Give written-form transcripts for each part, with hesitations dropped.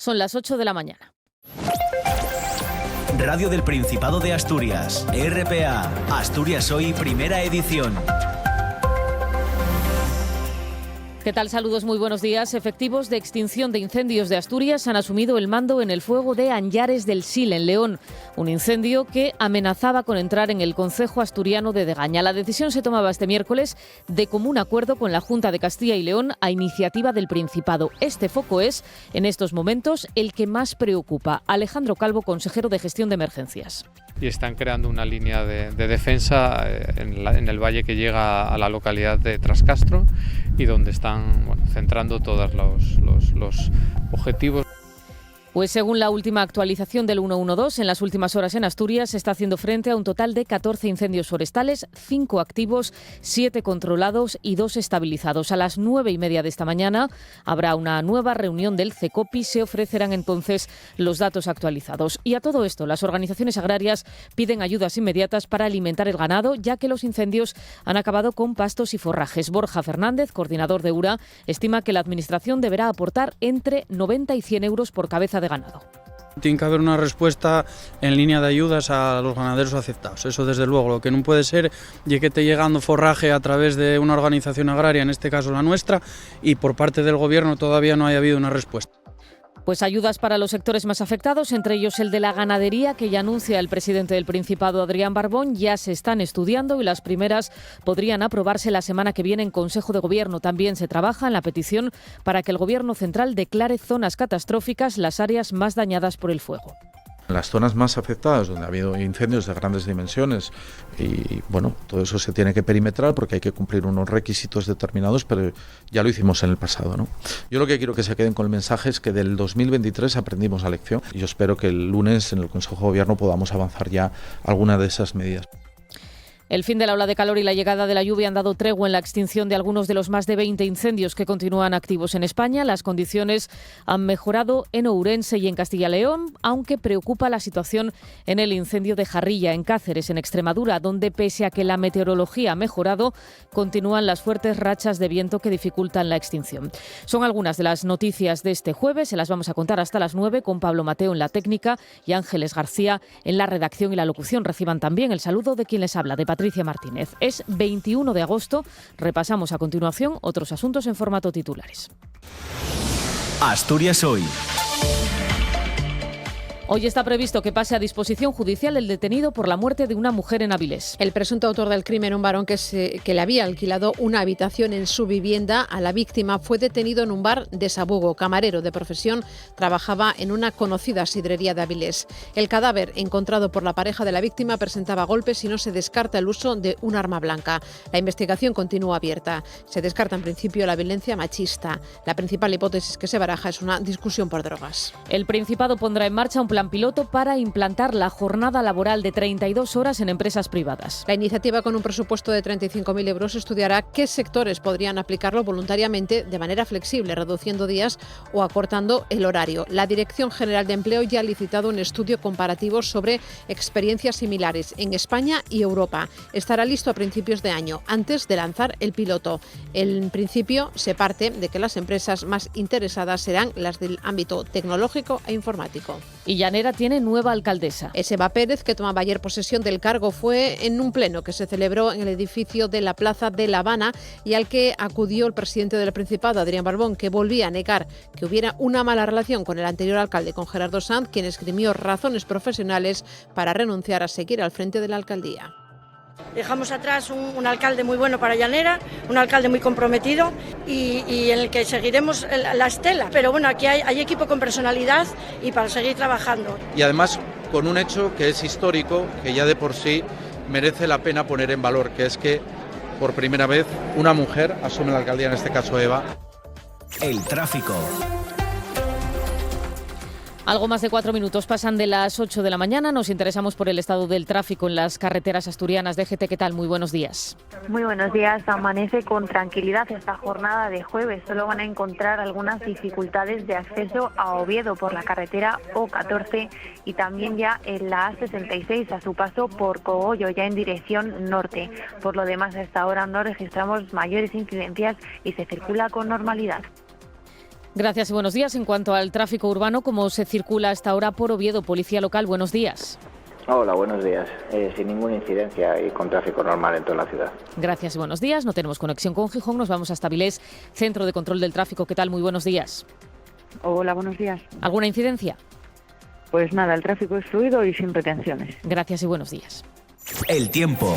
Son las 8 de la mañana. Radio del Principado de Asturias, RPA, Asturias Hoy, primera edición. ¿Qué tal? Saludos, muy buenos días. Efectivos de extinción de incendios de Asturias han asumido el mando en el fuego de Anllares del Sil, en León. Un incendio que amenazaba con entrar en el concejo asturiano de Degaña. La decisión se tomaba este miércoles de común acuerdo con la Junta de Castilla y León a iniciativa del Principado. Este foco es, en estos momentos, el que más preocupa. Alejandro Calvo, consejero de Gestión de Emergencias. Y están creando una línea de defensa en el valle que llega a la localidad de Trascastro y donde están centrando todos los objetivos. Pues según la última actualización del 112, en las últimas horas en Asturias se está haciendo frente a un total de 14 incendios forestales, 5 activos, 7 controlados y 2 estabilizados. A las 9:30 de esta mañana habrá una nueva reunión del CECOPI. Se ofrecerán entonces los datos actualizados. Y a todo esto, las organizaciones agrarias piden ayudas inmediatas para alimentar el ganado, ya que los incendios han acabado con pastos y forrajes. Borja Fernández, coordinador de URA, estima que la Administración deberá aportar entre 90 y 100 euros por cabeza de ganado. Tiene que haber una respuesta en línea de ayudas a los ganaderos afectados. Eso desde luego. Lo que no puede ser es que esté llegando forraje a través de una organización agraria, en este caso la nuestra, y por parte del Gobierno todavía no haya habido una respuesta. Pues ayudas para los sectores más afectados, entre ellos el de la ganadería, que ya anuncia el presidente del Principado, Adrián Barbón. Ya se están estudiando y las primeras podrían aprobarse la semana que viene en Consejo de Gobierno. También se trabaja en la petición para que el Gobierno central declare zonas catastróficas las áreas más dañadas por el fuego. Las zonas más afectadas, donde ha habido incendios de grandes dimensiones, y todo eso se tiene que perimetrar porque hay que cumplir unos requisitos determinados, pero ya lo hicimos en el pasado, ¿no? Yo lo que quiero que se queden con el mensaje es que del 2023 aprendimos la lección y yo espero que el lunes en el Consejo de Gobierno podamos avanzar ya alguna de esas medidas. El fin de la ola de calor y la llegada de la lluvia han dado tregua en la extinción de algunos de los más de 20 incendios que continúan activos en España. Las condiciones han mejorado en Ourense y en Castilla y León, aunque preocupa la situación en el incendio de Jarrilla, en Cáceres, en Extremadura, donde pese a que la meteorología ha mejorado, continúan las fuertes rachas de viento que dificultan la extinción. Son algunas de las noticias de este jueves. Se las vamos a contar hasta las 9 con Pablo Mateo en la técnica y Ángeles García en la redacción y la locución. Reciban también el saludo de quien les habla, de Patricia Martínez. Es 21 de agosto. Repasamos a continuación otros asuntos en formato titulares. Asturias Hoy. Hoy está previsto que pase a disposición judicial el detenido por la muerte de una mujer en Avilés. El presunto autor del crimen, un varón que le había alquilado una habitación en su vivienda a la víctima, fue detenido en un bar de Sabugo. Camarero de profesión, trabajaba en una conocida sidrería de Avilés. El cadáver encontrado por la pareja de la víctima presentaba golpes y no se descarta el uso de un arma blanca. La investigación continúa abierta. Se descarta en principio la violencia machista. La principal hipótesis que se baraja es una discusión por drogas. El Principado pondrá en marcha un plan piloto para implantar la jornada laboral de 32 horas en empresas privadas. La iniciativa, con un presupuesto de 35.000 euros, estudiará qué sectores podrían aplicarlo voluntariamente de manera flexible, reduciendo días o acortando el horario. La Dirección General de Empleo ya ha licitado un estudio comparativo sobre experiencias similares en España y Europa. Estará listo a principios de año, antes de lanzar el piloto. En principio, se parte de que las empresas más interesadas serán las del ámbito tecnológico e informático. Y Llanera tiene nueva alcaldesa. Eseba Pérez, que tomaba ayer posesión del cargo, fue en un pleno que se celebró en el edificio de la Plaza de La Habana y al que acudió el presidente del Principado, Adrián Barbón, que volvía a negar que hubiera una mala relación con el anterior alcalde, con Gerardo Sanz, quien esgrimió razones profesionales para renunciar a seguir al frente de la alcaldía. Dejamos atrás un alcalde muy bueno para Llanera, un alcalde muy comprometido y en el que seguiremos la estela. Pero bueno, aquí hay equipo con personalidad y para seguir trabajando. Y además con un hecho que es histórico, que ya de por sí merece la pena poner en valor, que es que por primera vez una mujer asume la alcaldía, en este caso Eva. El tráfico. Algo más de 4 minutos pasan de las 8 de la mañana. Nos interesamos por el estado del tráfico en las carreteras asturianas. DGT, ¿qué tal? Muy buenos días. Muy buenos días. Amanece con tranquilidad esta jornada de jueves. Solo van a encontrar algunas dificultades de acceso a Oviedo por la carretera O14 y también ya en la A66 a su paso por Cogollo, ya en dirección norte. Por lo demás, a esta hora no registramos mayores incidencias y se circula con normalidad. Gracias y buenos días. En cuanto al tráfico urbano, ¿cómo se circula a esta hora por Oviedo? Policía local, buenos días. Hola, buenos días. Sin ninguna incidencia y con tráfico normal en toda la ciudad. Gracias y buenos días. No tenemos conexión con Gijón, nos vamos hasta Avilés, Centro de Control del Tráfico. ¿Qué tal? Muy buenos días. Hola, buenos días. ¿Alguna incidencia? Pues nada, el tráfico es fluido y sin retenciones. Gracias y buenos días. El tiempo.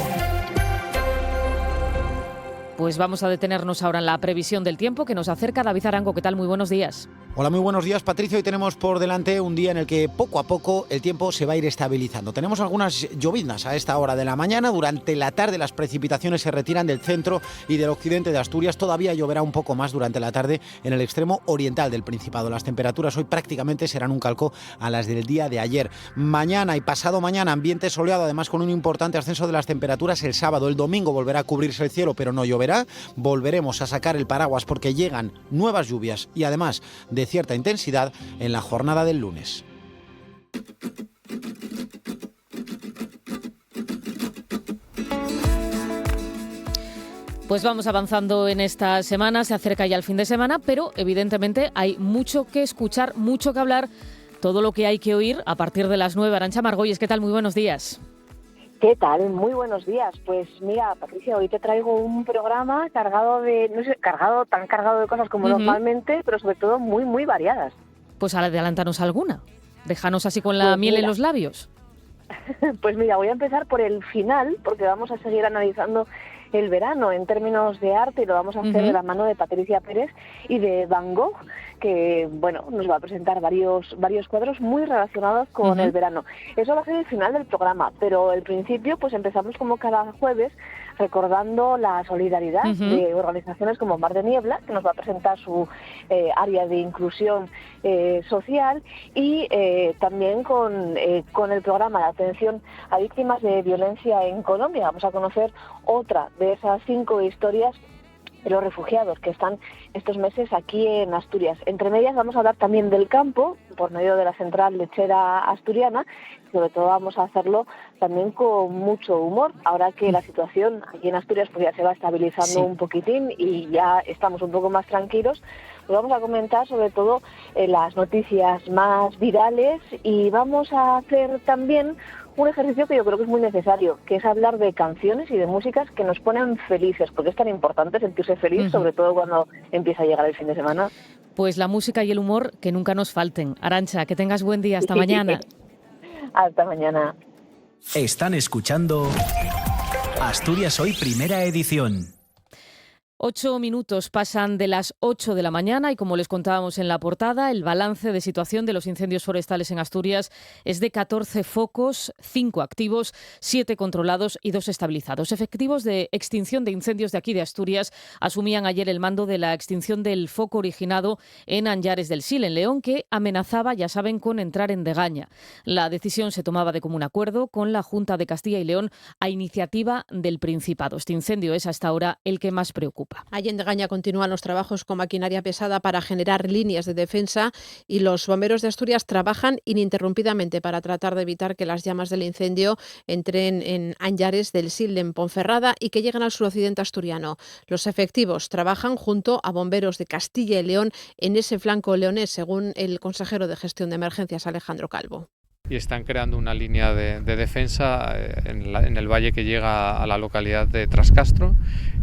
Pues vamos a detenernos ahora en la previsión del tiempo que nos acerca David Arango. ¿Qué tal? Muy buenos días. Hola, muy buenos días, Patricia. Hoy tenemos por delante un día en el que poco a poco el tiempo se va a ir estabilizando. Tenemos algunas lloviznas a esta hora de la mañana. Durante la tarde las precipitaciones se retiran del centro y del occidente de Asturias. Todavía lloverá un poco más durante la tarde en el extremo oriental del Principado. Las temperaturas hoy prácticamente serán un calco a las del día de ayer. Mañana y pasado mañana ambiente soleado, además con un importante ascenso de las temperaturas el sábado. El domingo volverá a cubrirse el cielo, pero no lloverá. Volveremos a sacar el paraguas porque llegan nuevas lluvias y además de cierta intensidad en la jornada del lunes. Pues vamos avanzando en esta semana, se acerca ya el fin de semana, pero evidentemente hay mucho que escuchar, mucho que hablar, todo lo que hay que oír a partir de las 9. Arantxa Margolles, ¿qué tal? Muy buenos días. ¿Qué tal? Muy buenos días. Pues mira, Patricia, hoy te traigo un programa cargado de, no sé, tan cargado de cosas como normalmente, pero sobre todo muy, muy variadas. Pues adelántanos alguna. Déjanos así con la miel en los labios. Pues mira, voy a empezar por el final, porque vamos a seguir analizando el verano en términos de arte y lo vamos a hacer de la mano de Patricia Pérez y de Van Gogh, que bueno, nos va a presentar varios cuadros muy relacionados con el verano. Eso va a ser el final del programa, pero al principio pues empezamos como cada jueves recordando la solidaridad de organizaciones como Mar de Niebla, que nos va a presentar su área de inclusión social, y también con el programa de atención a víctimas de violencia en Colombia. Vamos a conocer otra de esas 5 historias de los refugiados que están estos meses aquí en Asturias. Entre medias vamos a hablar también del campo, por medio de la Central Lechera Asturiana. Sobre todo vamos a hacerlo también con mucho humor, ahora que la situación aquí en Asturias pues ya se va estabilizando un poquitín y ya estamos un poco más tranquilos. Pues vamos a comentar sobre todo las noticias más virales y vamos a hacer también un ejercicio que yo creo que es muy necesario, que es hablar de canciones y de músicas que nos ponen felices, porque es tan importante sentirse feliz, sobre todo cuando empieza a llegar el fin de semana. Pues la música y el humor que nunca nos falten. Arantxa, que tengas buen día. Hasta mañana. Hasta mañana. Están escuchando Asturias Hoy, primera edición. 8 minutos pasan de las 8 de la mañana y como les contábamos en la portada, el balance de situación de los incendios forestales en Asturias es de 14 focos, 5 activos, 7 controlados y 2 estabilizados. Efectivos de extinción de incendios de aquí de Asturias asumían ayer el mando de la extinción del foco originado en Anllares del Sil, en León, que amenazaba, ya saben, con entrar en Degaña. La decisión se tomaba de común acuerdo con la Junta de Castilla y León a iniciativa del Principado. Este incendio es hasta ahora el que más preocupa. Allí en Degaña continúan los trabajos con maquinaria pesada para generar líneas de defensa y los bomberos de Asturias trabajan ininterrumpidamente para tratar de evitar que las llamas del incendio entren en Anllares del Sil, en Ponferrada, y que lleguen al suroccidente asturiano. Los efectivos trabajan junto a bomberos de Castilla y León en ese flanco leonés, según el consejero de Gestión de Emergencias, Alejandro Calvo. Y están creando una línea de defensa en el valle que llega a la localidad de Trascastro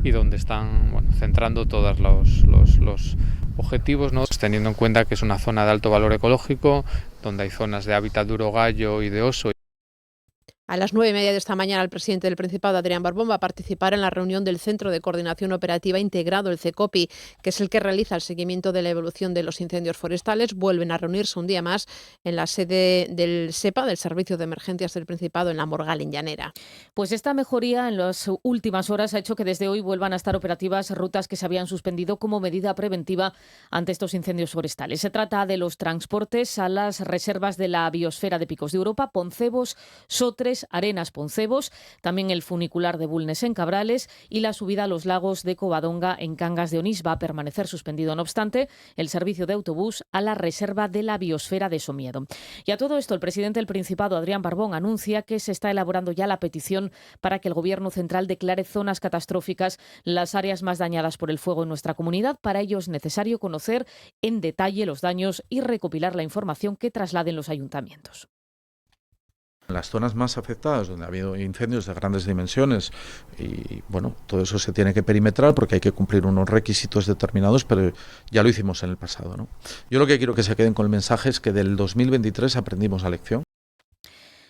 y donde están centrando todos los objetivos, ¿no? Teniendo en cuenta que es una zona de alto valor ecológico, donde hay zonas de hábitat de urogallo y de oso. A las 9:30 de esta mañana, el presidente del Principado, Adrián Barbón, va a participar en la reunión del Centro de Coordinación Operativa Integrado, el CECOPI, que es el que realiza el seguimiento de la evolución de los incendios forestales. Vuelven a reunirse un día más en la sede del SEPA, del Servicio de Emergencias del Principado, en La Morgal, en Llanera. Pues esta mejoría en las últimas horas ha hecho que desde hoy vuelvan a estar operativas rutas que se habían suspendido como medida preventiva ante estos incendios forestales. Se trata de los transportes a las reservas de la biosfera de Picos de Europa, Poncebos, Sotres Moriles, Arenas, Poncebos, también el funicular de Bulnes en Cabrales y la subida a los lagos de Covadonga en Cangas de Onís va a permanecer suspendido, no obstante, el servicio de autobús a la reserva de la biosfera de Somiedo. Y a todo esto, el presidente del Principado, Adrián Barbón, anuncia que se está elaborando ya la petición para que el Gobierno central declare zonas catastróficas las áreas más dañadas por el fuego en nuestra comunidad. Para ello es necesario conocer en detalle los daños y recopilar la información que trasladen los ayuntamientos. En las zonas más afectadas, donde ha habido incendios de grandes dimensiones, y bueno, todo eso se tiene que perimetrar porque hay que cumplir unos requisitos determinados, pero ya lo hicimos en el pasado, ¿no? Yo lo que quiero que se queden con el mensaje es que del 2023 aprendimos la lección.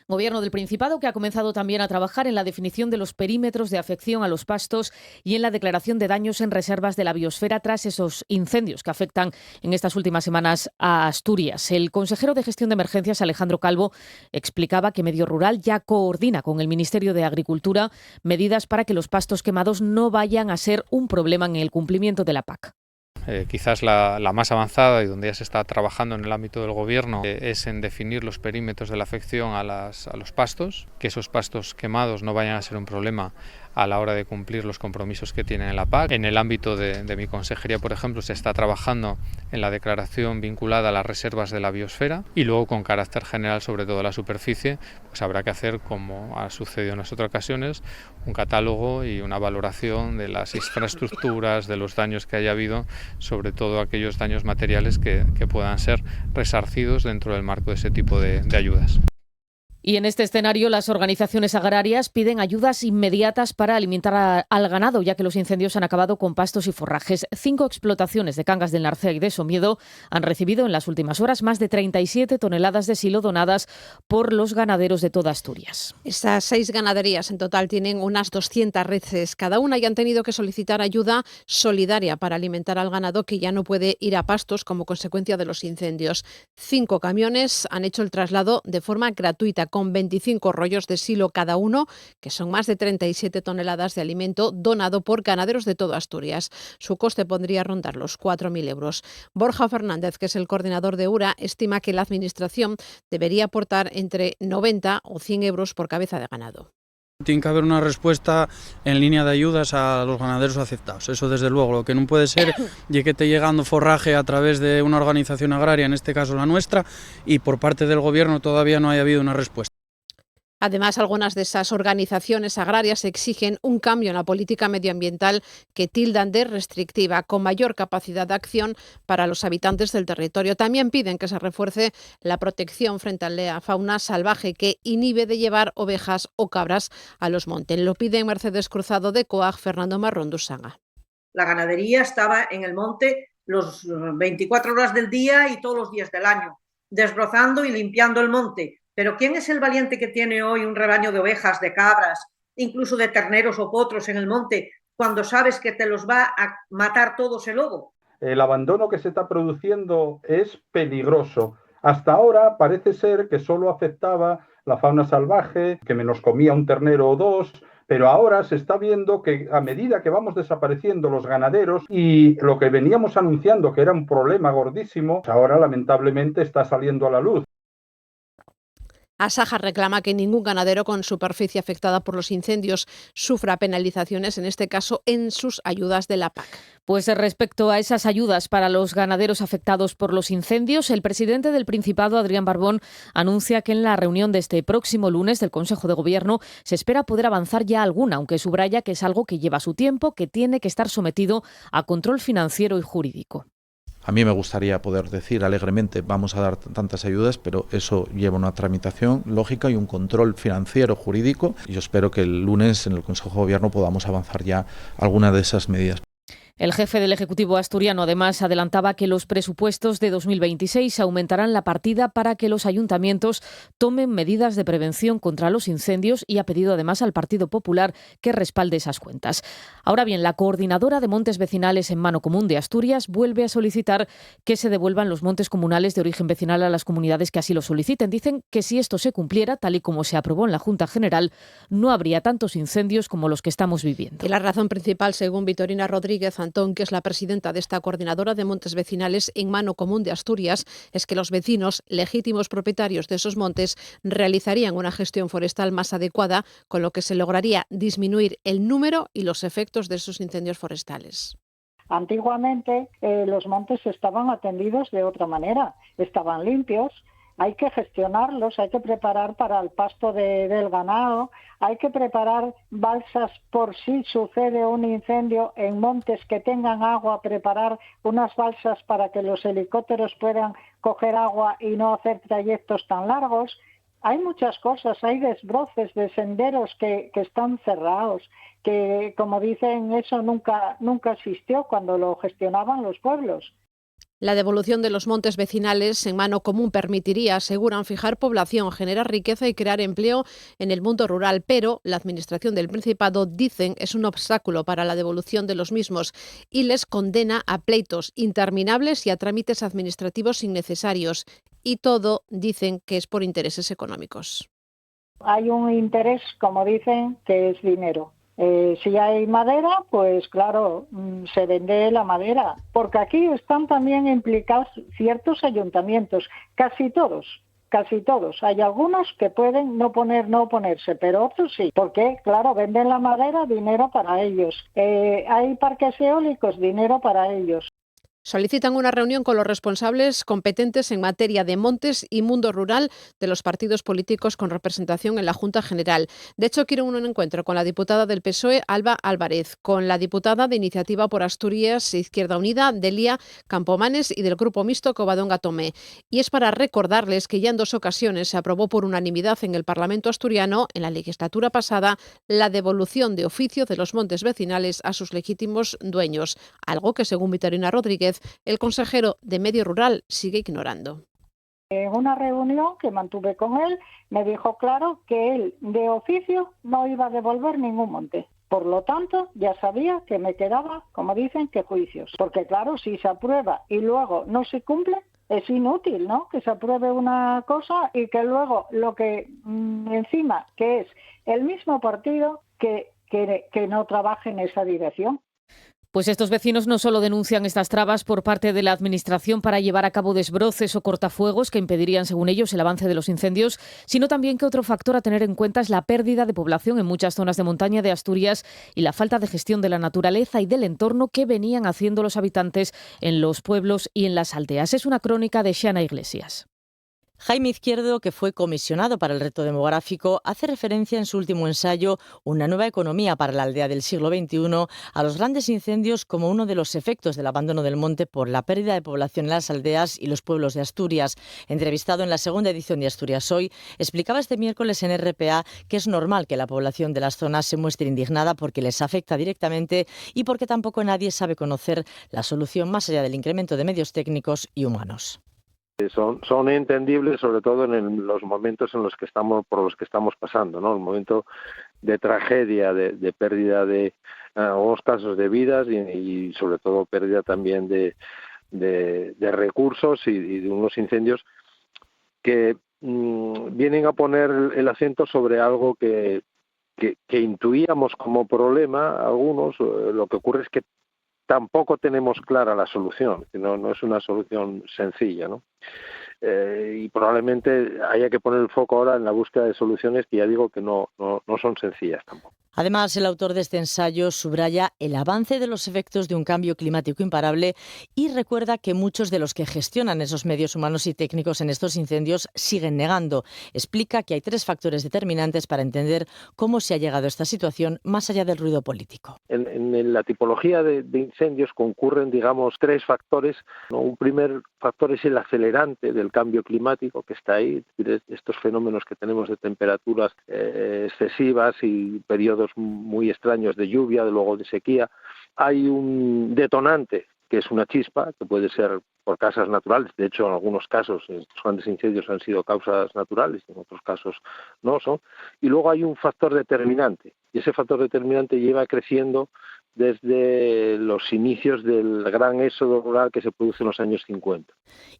Gobierno del Principado que ha comenzado también a trabajar en la definición de los perímetros de afección a los pastos y en la declaración de daños en reservas de la biosfera tras esos incendios que afectan en estas últimas semanas a Asturias. El consejero de Gestión de Emergencias, Alejandro Calvo, explicaba que Medio Rural ya coordina con el Ministerio de Agricultura medidas para que los pastos quemados no vayan a ser un problema en el cumplimiento de la PAC. Quizás la más avanzada y donde ya se está trabajando en el ámbito del Gobierno es en definir los perímetros de la afección a los pastos, que esos pastos quemados no vayan a ser un problema a la hora de cumplir los compromisos que tienen en la PAC. En el ámbito de mi consejería, por ejemplo, se está trabajando en la declaración vinculada a las reservas de la biosfera y luego con carácter general, sobre todo la superficie, pues habrá que hacer, como ha sucedido en las otras ocasiones, un catálogo y una valoración de las infraestructuras, de los daños que haya habido, sobre todo aquellos daños materiales que puedan ser resarcidos dentro del marco de ese tipo de ayudas. Y en este escenario, las organizaciones agrarias piden ayudas inmediatas para alimentar al ganado, ya que los incendios han acabado con pastos y forrajes. 5 explotaciones de Cangas del Narcea y de Somiedo han recibido en las últimas horas más de 37 toneladas de silo donadas por los ganaderos de toda Asturias. Estas 6 ganaderías en total tienen unas 200 reses cada una y han tenido que solicitar ayuda solidaria para alimentar al ganado que ya no puede ir a pastos como consecuencia de los incendios. 5 camiones han hecho el traslado de forma gratuita, con 25 rollos de silo cada uno, que son más de 37 toneladas de alimento donado por ganaderos de toda Asturias. Su coste podría rondar los 4.000 euros. Borja Fernández, que es el coordinador de URA, estima que la Administración debería aportar entre 90 o 100 euros por cabeza de ganado. Tiene que haber una respuesta en línea de ayudas a los ganaderos afectados. Eso desde luego. Lo que no puede ser es que esté llegando forraje a través de una organización agraria, en este caso la nuestra, y por parte del Gobierno todavía no haya habido una respuesta. Además, algunas de esas organizaciones agrarias exigen un cambio en la política medioambiental que tildan de restrictiva, con mayor capacidad de acción para los habitantes del territorio. También piden que se refuerce la protección frente a la fauna salvaje que inhibe de llevar ovejas o cabras a los montes. Lo piden Mercedes Cruzado de COAG, Fernando Marrón Dusanga. La ganadería estaba en el monte los 24 horas del día y todos los días del año, desbrozando y limpiando el monte. Pero ¿quién es el valiente que tiene hoy un rebaño de ovejas, de cabras, incluso de terneros o potros en el monte, cuando sabes que te los va a matar todos el lobo? El abandono que se está produciendo es peligroso. Hasta ahora parece ser que solo afectaba la fauna salvaje, que me nos comía un ternero o dos, pero ahora se está viendo que a medida que vamos desapareciendo los ganaderos y lo que veníamos anunciando que era un problema gordísimo, ahora lamentablemente está saliendo a la luz. Asaja reclama que ningún ganadero con superficie afectada por los incendios sufra penalizaciones, en este caso en sus ayudas de la PAC. Pues respecto a esas ayudas para los ganaderos afectados por los incendios, el presidente del Principado, Adrián Barbón, anuncia que en la reunión de este próximo lunes del Consejo de Gobierno se espera poder avanzar ya alguna, aunque subraya que es algo que lleva su tiempo, que tiene que estar sometido a control financiero y jurídico. A mí me gustaría poder decir alegremente vamos a dar tantas ayudas, pero eso lleva una tramitación lógica y un control financiero jurídico. Y yo espero que el lunes en el Consejo de Gobierno podamos avanzar ya alguna de esas medidas. El jefe del Ejecutivo asturiano además adelantaba que los presupuestos de 2026 aumentarán la partida para que los ayuntamientos tomen medidas de prevención contra los incendios y ha pedido además al Partido Popular que respalde esas cuentas. Ahora bien, la coordinadora de montes vecinales en Mano Común de Asturias vuelve a solicitar que se devuelvan los montes comunales de origen vecinal a las comunidades que así lo soliciten. Dicen que si esto se cumpliera, tal y como se aprobó en la Junta General, no habría tantos incendios como los que estamos viviendo. Y la razón principal, según Vitorina Rodríguez, Antón, que es la presidenta de esta coordinadora de montes vecinales en Mano Común de Asturias, es que los vecinos, legítimos propietarios de esos montes, realizarían una gestión forestal más adecuada, con lo que se lograría disminuir el número y los efectos de esos incendios forestales. Antiguamente los montes estaban atendidos de otra manera, estaban limpios. Hay que gestionarlos, hay que preparar para el pasto del ganado, hay que preparar balsas por si sucede un incendio en montes que tengan agua, preparar unas balsas para que los helicópteros puedan coger agua y no hacer trayectos tan largos. Hay muchas cosas, hay desbroces de senderos que están cerrados, que como dicen, eso nunca existió cuando lo gestionaban los pueblos. La devolución de los montes vecinales en Mano Común permitiría, aseguran, fijar población, generar riqueza y crear empleo en el mundo rural, pero la Administración del Principado, dicen, es un obstáculo para la devolución de los mismos y les condena a pleitos interminables y a trámites administrativos innecesarios. Y todo, dicen, que es por intereses económicos. Hay un interés, como dicen, que es dinero. Si hay madera, pues claro, se vende la madera, porque aquí están también implicados ciertos ayuntamientos, casi todos. Hay algunos que pueden no oponerse, pero otros sí, porque claro, venden la madera, dinero para ellos. Hay parques eólicos, dinero para ellos. Solicitan una reunión con los responsables competentes en materia de montes y mundo rural de los partidos políticos con representación en la Junta General. De hecho, quieren un encuentro con la diputada del PSOE, Alba Álvarez, con la diputada de Iniciativa por Asturias e Izquierda Unida, Delia Campomanes, y del Grupo Mixto, Covadonga Tomé. Y es para recordarles que ya en 2 ocasiones se aprobó por unanimidad en el Parlamento asturiano, en la legislatura pasada, la devolución de oficio de los montes vecinales a sus legítimos dueños, algo que, según Vitorino Rodríguez, el consejero de Medio Rural sigue ignorando. En una reunión que mantuve con él, me dijo claro que él de oficio no iba a devolver ningún monte. Por lo tanto, ya sabía que me quedaba, como dicen, que juicios. Porque claro, si se aprueba y luego no se cumple, es inútil, ¿no? Que se apruebe una cosa y que luego lo que encima, que es el mismo partido, que no trabaje en esa dirección. Pues estos vecinos no solo denuncian estas trabas por parte de la Administración para llevar a cabo desbroces o cortafuegos que impedirían, según ellos, el avance de los incendios, sino también que otro factor a tener en cuenta es la pérdida de población en muchas zonas de montaña de Asturias y la falta de gestión de la naturaleza y del entorno que venían haciendo los habitantes en los pueblos y en las aldeas. Es una crónica de Xana Iglesias. Jaime Izquierdo, que fue comisionado para el reto demográfico, hace referencia en su último ensayo, Una nueva economía para la aldea del siglo XXI, a los grandes incendios como uno de los efectos del abandono del monte por la pérdida de población en las aldeas y los pueblos de Asturias. Entrevistado en la segunda edición de Asturias Hoy, explicaba este miércoles en RPA que es normal que la población de las zonas se muestre indignada porque les afecta directamente y porque tampoco nadie sabe conocer la solución más allá del incremento de medios técnicos y humanos. Son entendibles, sobre todo en los momentos por los que estamos pasando, ¿no? El momento de tragedia, de pérdida de, en algunos casos, de vidas y sobre todo pérdida también de recursos y de unos incendios que vienen a poner el acento sobre algo que intuíamos como problema algunos. Lo que ocurre es que tampoco tenemos clara la solución, no es una solución sencilla, ¿no? Y probablemente haya que poner el foco ahora en la búsqueda de soluciones que ya digo que no son sencillas tampoco. Además, el autor de este ensayo subraya el avance de los efectos de un cambio climático imparable y recuerda que muchos de los que gestionan esos medios humanos y técnicos en estos incendios siguen negando. Explica que hay 3 factores determinantes para entender cómo se ha llegado a esta situación más allá del ruido político. En la tipología de incendios concurren, digamos, 3 factores, ¿no? Un primer factor es el acelerante del cambio climático que está ahí, estos fenómenos que tenemos de temperaturas excesivas y periodos muy extraños de lluvia, luego de sequía. Hay un detonante que es una chispa, que puede ser por causas naturales. De hecho, en algunos casos, los grandes incendios han sido causas naturales, en otros casos no son. Y luego hay un factor determinante, y ese factor determinante lleva creciendo desde los inicios del gran éxodo rural que se produce en los años 50.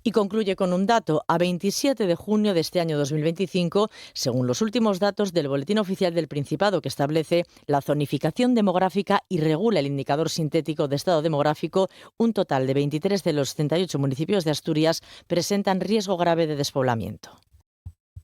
Y concluye con un dato. A 27 de junio de este año 2025, según los últimos datos del Boletín Oficial del Principado, que establece la zonificación demográfica y regula el indicador sintético de estado demográfico, un total de 23 de los 68 municipios de Asturias presentan riesgo grave de despoblamiento.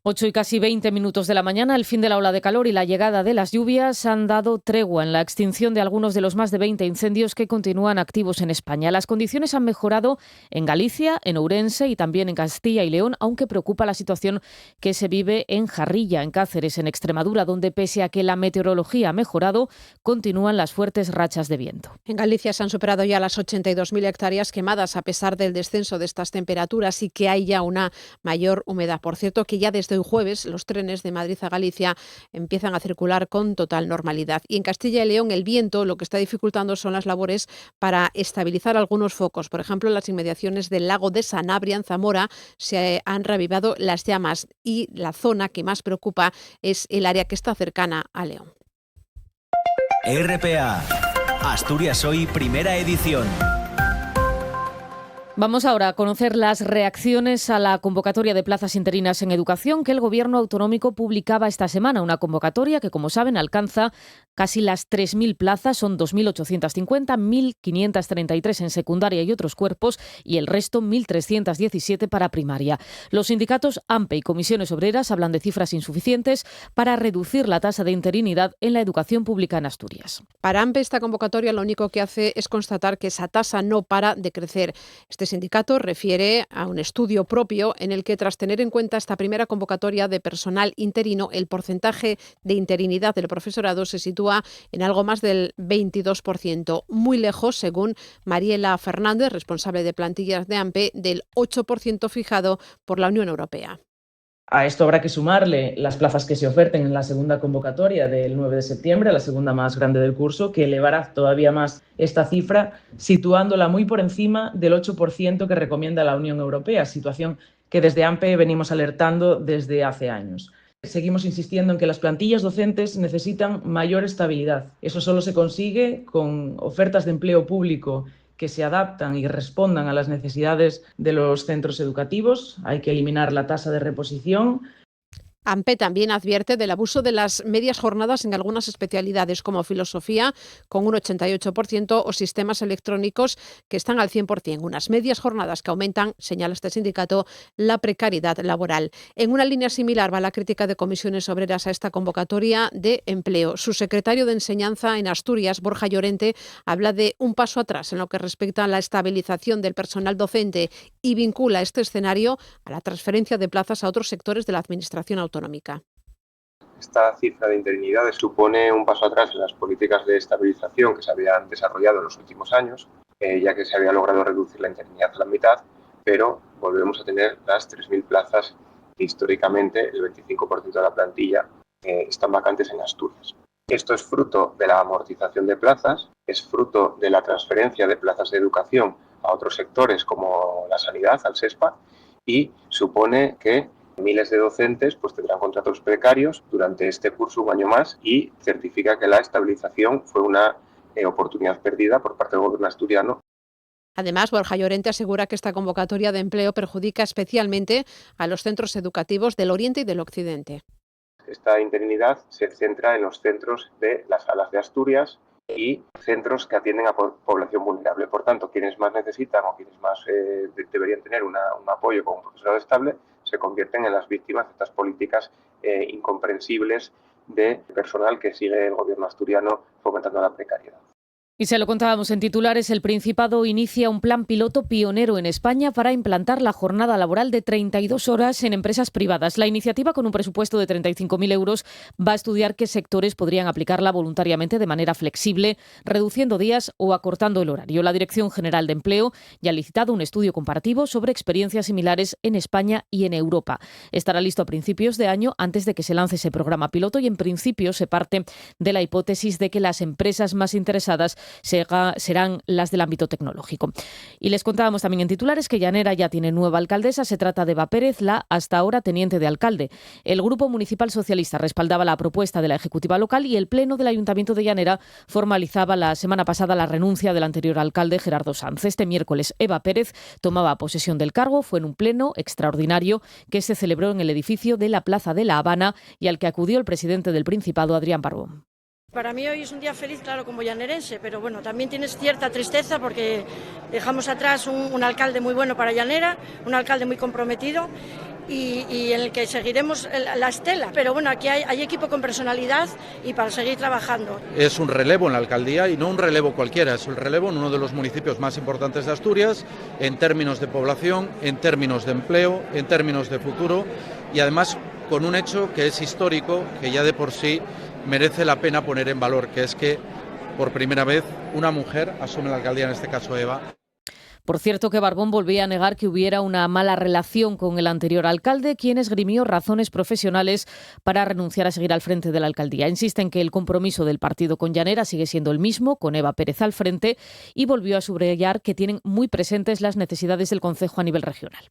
8 y casi 20 minutos de la mañana, el fin de la ola de calor y la llegada de las lluvias han dado tregua en la extinción de algunos de los más de 20 incendios que continúan activos en España. Las condiciones han mejorado en Galicia, en Ourense y también en Castilla y León, aunque preocupa la situación que se vive en Jarrilla, en Cáceres, en Extremadura, donde pese a que la meteorología ha mejorado, continúan las fuertes rachas de viento. En Galicia se han superado ya las 82.000 hectáreas quemadas a pesar del descenso de estas temperaturas y que hay ya una mayor humedad. Por cierto, que ya desde hoy jueves los trenes de Madrid a Galicia empiezan a circular con total normalidad. Y en Castilla y León el viento lo que está dificultando son las labores para estabilizar algunos focos. Por ejemplo, en las inmediaciones del lago de Sanabria, en Zamora, se han reavivado las llamas y la zona que más preocupa es el área que está cercana a León. RPA, Asturias Hoy, primera edición. Vamos ahora a conocer las reacciones a la convocatoria de plazas interinas en educación que el Gobierno autonómico publicaba esta semana. Una convocatoria que, como saben, alcanza casi las 3.000 plazas, son 2.850, 1.533 en secundaria y otros cuerpos y el resto 1.317 para primaria. Los sindicatos AMPE y comisiones obreras hablan de cifras insuficientes para reducir la tasa de interinidad en la educación pública en Asturias. Para AMPE esta convocatoria lo único que hace es constatar que esa tasa no para de crecer. Este sindicato refiere a un estudio propio en el que, tras tener en cuenta esta primera convocatoria de personal interino, el porcentaje de interinidad del profesorado se sitúa en algo más del 22%, muy lejos, según Mariela Fernández, responsable de plantillas de AMPE, del 8% fijado por la Unión Europea. A esto habrá que sumarle las plazas que se oferten en la segunda convocatoria del 9 de septiembre, la segunda más grande del curso, que elevará todavía más esta cifra, situándola muy por encima del 8% que recomienda la Unión Europea, situación que desde AMPE venimos alertando desde hace años. Seguimos insistiendo en que las plantillas docentes necesitan mayor estabilidad. Eso solo se consigue con ofertas de empleo público que se adaptan y respondan a las necesidades de los centros educativos. Hay que eliminar la tasa de reposición. AMPE también advierte del abuso de las medias jornadas en algunas especialidades como filosofía, con un 88%, o sistemas electrónicos, que están al 100%. Unas medias jornadas que aumentan, señala este sindicato, la precariedad laboral. En una línea similar va la crítica de comisiones obreras a esta convocatoria de empleo. Su secretario de Enseñanza en Asturias, Borja Llorente, habla de un paso atrás en lo que respecta a la estabilización del personal docente y vincula este escenario a la transferencia de plazas a otros sectores de la administración autonómica. Esta cifra de interinidades supone un paso atrás en las políticas de estabilización que se habían desarrollado en los últimos años, ya que se había logrado reducir la interinidad a la mitad, pero volvemos a tener las 3.000 plazas que históricamente el 25% de la plantilla están vacantes en Asturias. Esto es fruto de la amortización de plazas, es fruto de la transferencia de plazas de educación a otros sectores como la sanidad, al SESPA, y supone que miles de docentes pues tendrán contratos precarios durante este curso un año más y certifica que la estabilización fue una oportunidad perdida por parte del gobierno asturiano. Además, Borja Llorente asegura que esta convocatoria de empleo perjudica especialmente a los centros educativos del Oriente y del Occidente. Esta interinidad se centra en los centros de las salas de Asturias y centros que atienden a población vulnerable. Por tanto, quienes más necesitan o quienes más deberían tener un apoyo con un profesorado estable se convierten en las víctimas de estas políticas incomprensibles de personal que sigue el gobierno asturiano fomentando la precariedad. Y se lo contábamos en titulares, el Principado inicia un plan piloto pionero en España para implantar la jornada laboral de 32 horas en empresas privadas. La iniciativa, con un presupuesto de 35.000 euros, va a estudiar qué sectores podrían aplicarla voluntariamente de manera flexible, reduciendo días o acortando el horario. La Dirección General de Empleo ya ha licitado un estudio comparativo sobre experiencias similares en España y en Europa. Estará listo a principios de año, antes de que se lance ese programa piloto, y en principio se parte de la hipótesis de que las empresas más interesadas serán las del ámbito tecnológico. Y les contábamos también en titulares que Llanera ya tiene nueva alcaldesa. Se trata de Eva Pérez, la hasta ahora teniente de alcalde. El Grupo Municipal Socialista respaldaba la propuesta de la Ejecutiva local y el Pleno del Ayuntamiento de Llanera formalizaba la semana pasada la renuncia del anterior alcalde Gerardo Sanz. Este miércoles Eva Pérez tomaba posesión del cargo. Fue en un pleno extraordinario que se celebró en el edificio de la Plaza de La Habana y al que acudió el presidente del Principado, Adrián Barbón. Para mí hoy es un día feliz, claro, como llanerense, pero bueno, también tienes cierta tristeza porque dejamos atrás un alcalde muy bueno para Llanera, un alcalde muy comprometido y en el que seguiremos la estela. Pero bueno, aquí hay equipo con personalidad y para seguir trabajando. Es un relevo en la alcaldía y no un relevo cualquiera, es un relevo en uno de los municipios más importantes de Asturias en términos de población, en términos de empleo, en términos de futuro y además con un hecho que es histórico, que ya de por sí merece la pena poner en valor, que es que por primera vez una mujer asume la alcaldía, en este caso Eva. Por cierto, que Barbón volvía a negar que hubiera una mala relación con el anterior alcalde, quien esgrimió razones profesionales para renunciar a seguir al frente de la alcaldía. Insiste en que el compromiso del partido con Llanera sigue siendo el mismo, con Eva Pérez al frente, y volvió a subrayar que tienen muy presentes las necesidades del concejo a nivel regional.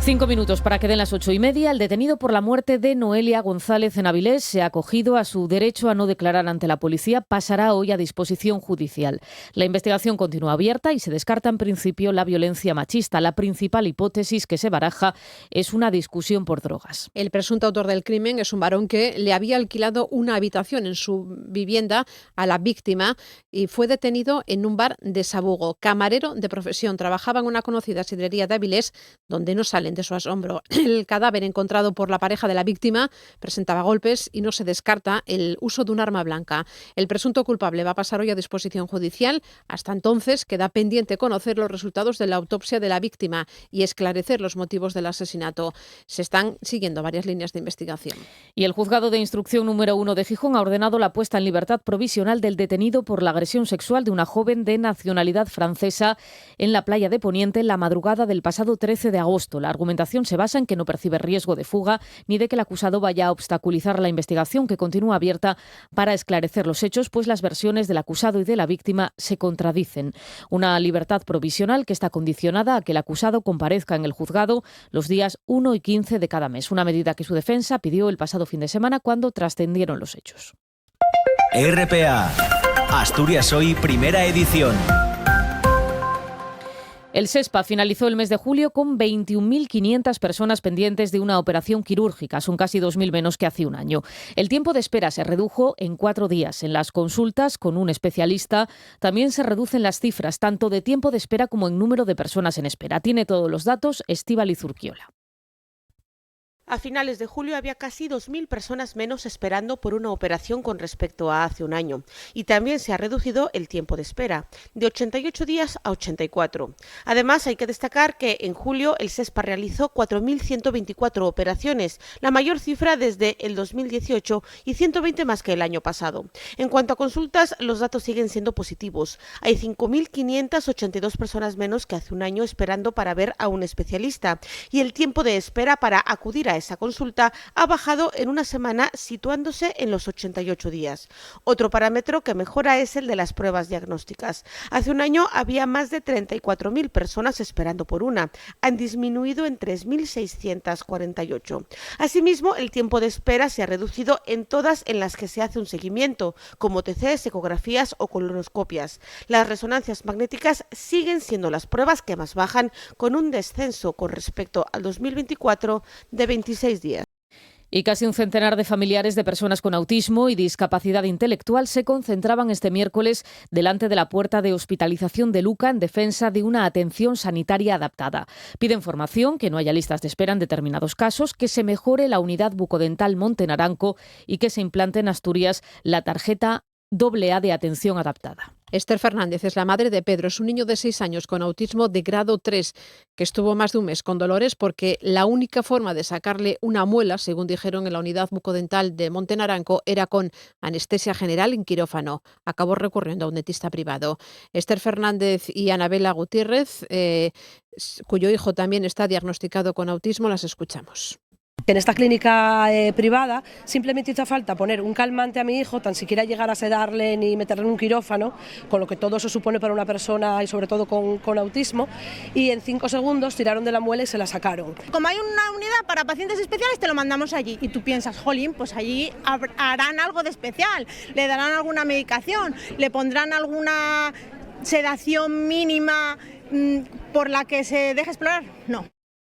Cinco minutos para que den las 8:30. El detenido por la muerte de Noelia González en Avilés se ha acogido a su derecho a no declarar ante la policía. Pasará hoy a disposición judicial. La investigación continúa abierta y se descarta en principio la violencia machista. La principal hipótesis que se baraja es una discusión por drogas. El presunto autor del crimen es un varón que le había alquilado una habitación en su vivienda a la víctima y fue detenido en un bar de Sabugo. Camarero de profesión, trabajaba en una conocida sidrería de Avilés donde no salen de su asombro. El cadáver encontrado por la pareja de la víctima presentaba golpes y no se descarta el uso de un arma blanca. El presunto culpable va a pasar hoy a disposición judicial. Hasta entonces queda pendiente conocer los resultados de la autopsia de la víctima y esclarecer los motivos del asesinato. Se están siguiendo varias líneas de investigación. Y el juzgado de instrucción número 1 de Gijón ha ordenado la puesta en libertad provisional del detenido por la agresión sexual de una joven de nacionalidad francesa en la playa de Poniente en la madrugada del pasado 13 de agosto. La argumentación se basa en que no percibe riesgo de fuga ni de que el acusado vaya a obstaculizar la investigación, que continúa abierta para esclarecer los hechos, pues las versiones del acusado y de la víctima se contradicen. Una libertad provisional que está condicionada a que el acusado comparezca en el juzgado los días 1 y 15 de cada mes, una medida que su defensa pidió el pasado fin de semana cuando trascendieron los hechos. RPA, Asturias Hoy, primera edición. El SESPA finalizó el mes de julio con 21.500 personas pendientes de una operación quirúrgica. Son casi 2.000 menos que hace un año. El tiempo de espera se redujo en 4 días. En las consultas con un especialista también se reducen las cifras, tanto de tiempo de espera como en número de personas en espera. Tiene todos los datos Estíbaliz Urquiola. A finales de julio había casi 2.000 personas menos esperando por una operación con respecto a hace un año. Y también se ha reducido el tiempo de espera, de 88 días a 84. Además, hay que destacar que en julio el SESPA realizó 4.124 operaciones, la mayor cifra desde el 2018 y 120 más que el año pasado. En cuanto a consultas, los datos siguen siendo positivos. Hay 5.582 personas menos que hace un año esperando para ver a un especialista. Y el tiempo de espera para acudir a esa consulta ha bajado en una semana, situándose en los 88 días. Otro parámetro que mejora es el de las pruebas diagnósticas. Hace un año había más de 34.000 personas esperando por una. Han disminuido en 3.648. Asimismo, el tiempo de espera se ha reducido en todas en las que se hace un seguimiento, como TCs, ecografías o colonoscopias. Las resonancias magnéticas siguen siendo las pruebas que más bajan, con un descenso con respecto al 2024 de 26 días. Y casi un centenar de familiares de personas con autismo y discapacidad intelectual se concentraban este miércoles delante de la puerta de hospitalización de Luca en defensa de una atención sanitaria adaptada. Piden formación, que no haya listas de espera en determinados casos, que se mejore la unidad bucodental Monte Naranco y que se implante en Asturias la tarjeta AA de atención adaptada. Esther Fernández es la madre de Pedro, es un niño de 6 años con autismo de grado 3 que estuvo más de un mes con dolores porque la única forma de sacarle una muela, según dijeron en la unidad bucodental de Monte Naranco, era con anestesia general en quirófano. Acabó recurriendo a un dentista privado. Esther Fernández y Anabela Gutiérrez, cuyo hijo también está diagnosticado con autismo, las escuchamos. En esta clínica privada simplemente hizo falta poner un calmante a mi hijo, tan siquiera llegar a sedarle ni meterle en un quirófano, con lo que todo eso supone para una persona y sobre todo con autismo, y en 5 segundos tiraron de la muela y se la sacaron. Como hay una unidad para pacientes especiales, te lo mandamos allí y tú piensas, jolín, pues allí harán algo de especial, le darán alguna medicación, le pondrán alguna sedación mínima por la que se deje explorar. No.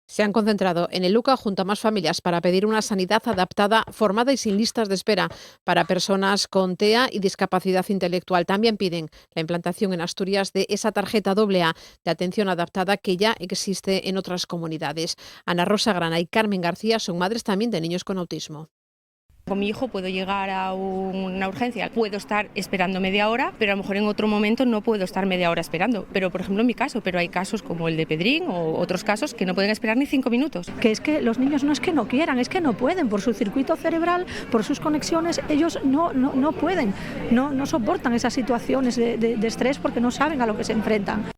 Se han concentrado en el Luca junto a más familias para pedir una sanidad adaptada, formada y sin listas de espera para personas con TEA y discapacidad intelectual. También piden la implantación en Asturias de esa tarjeta AA de atención adaptada que ya existe en otras comunidades. Ana Rosa Grana y Carmen García son madres también de niños con autismo. Con mi hijo puedo llegar a una urgencia, puedo estar esperando media hora, pero a lo mejor en otro momento no puedo estar media hora esperando. Pero por ejemplo en mi caso, pero hay casos como el de Pedrín o otros casos que no pueden esperar ni 5 minutos. Que es que los niños no es que no quieran, es que no pueden, por su circuito cerebral, por sus conexiones, ellos no pueden, no soportan esas situaciones de estrés porque no saben a lo que se enfrentan.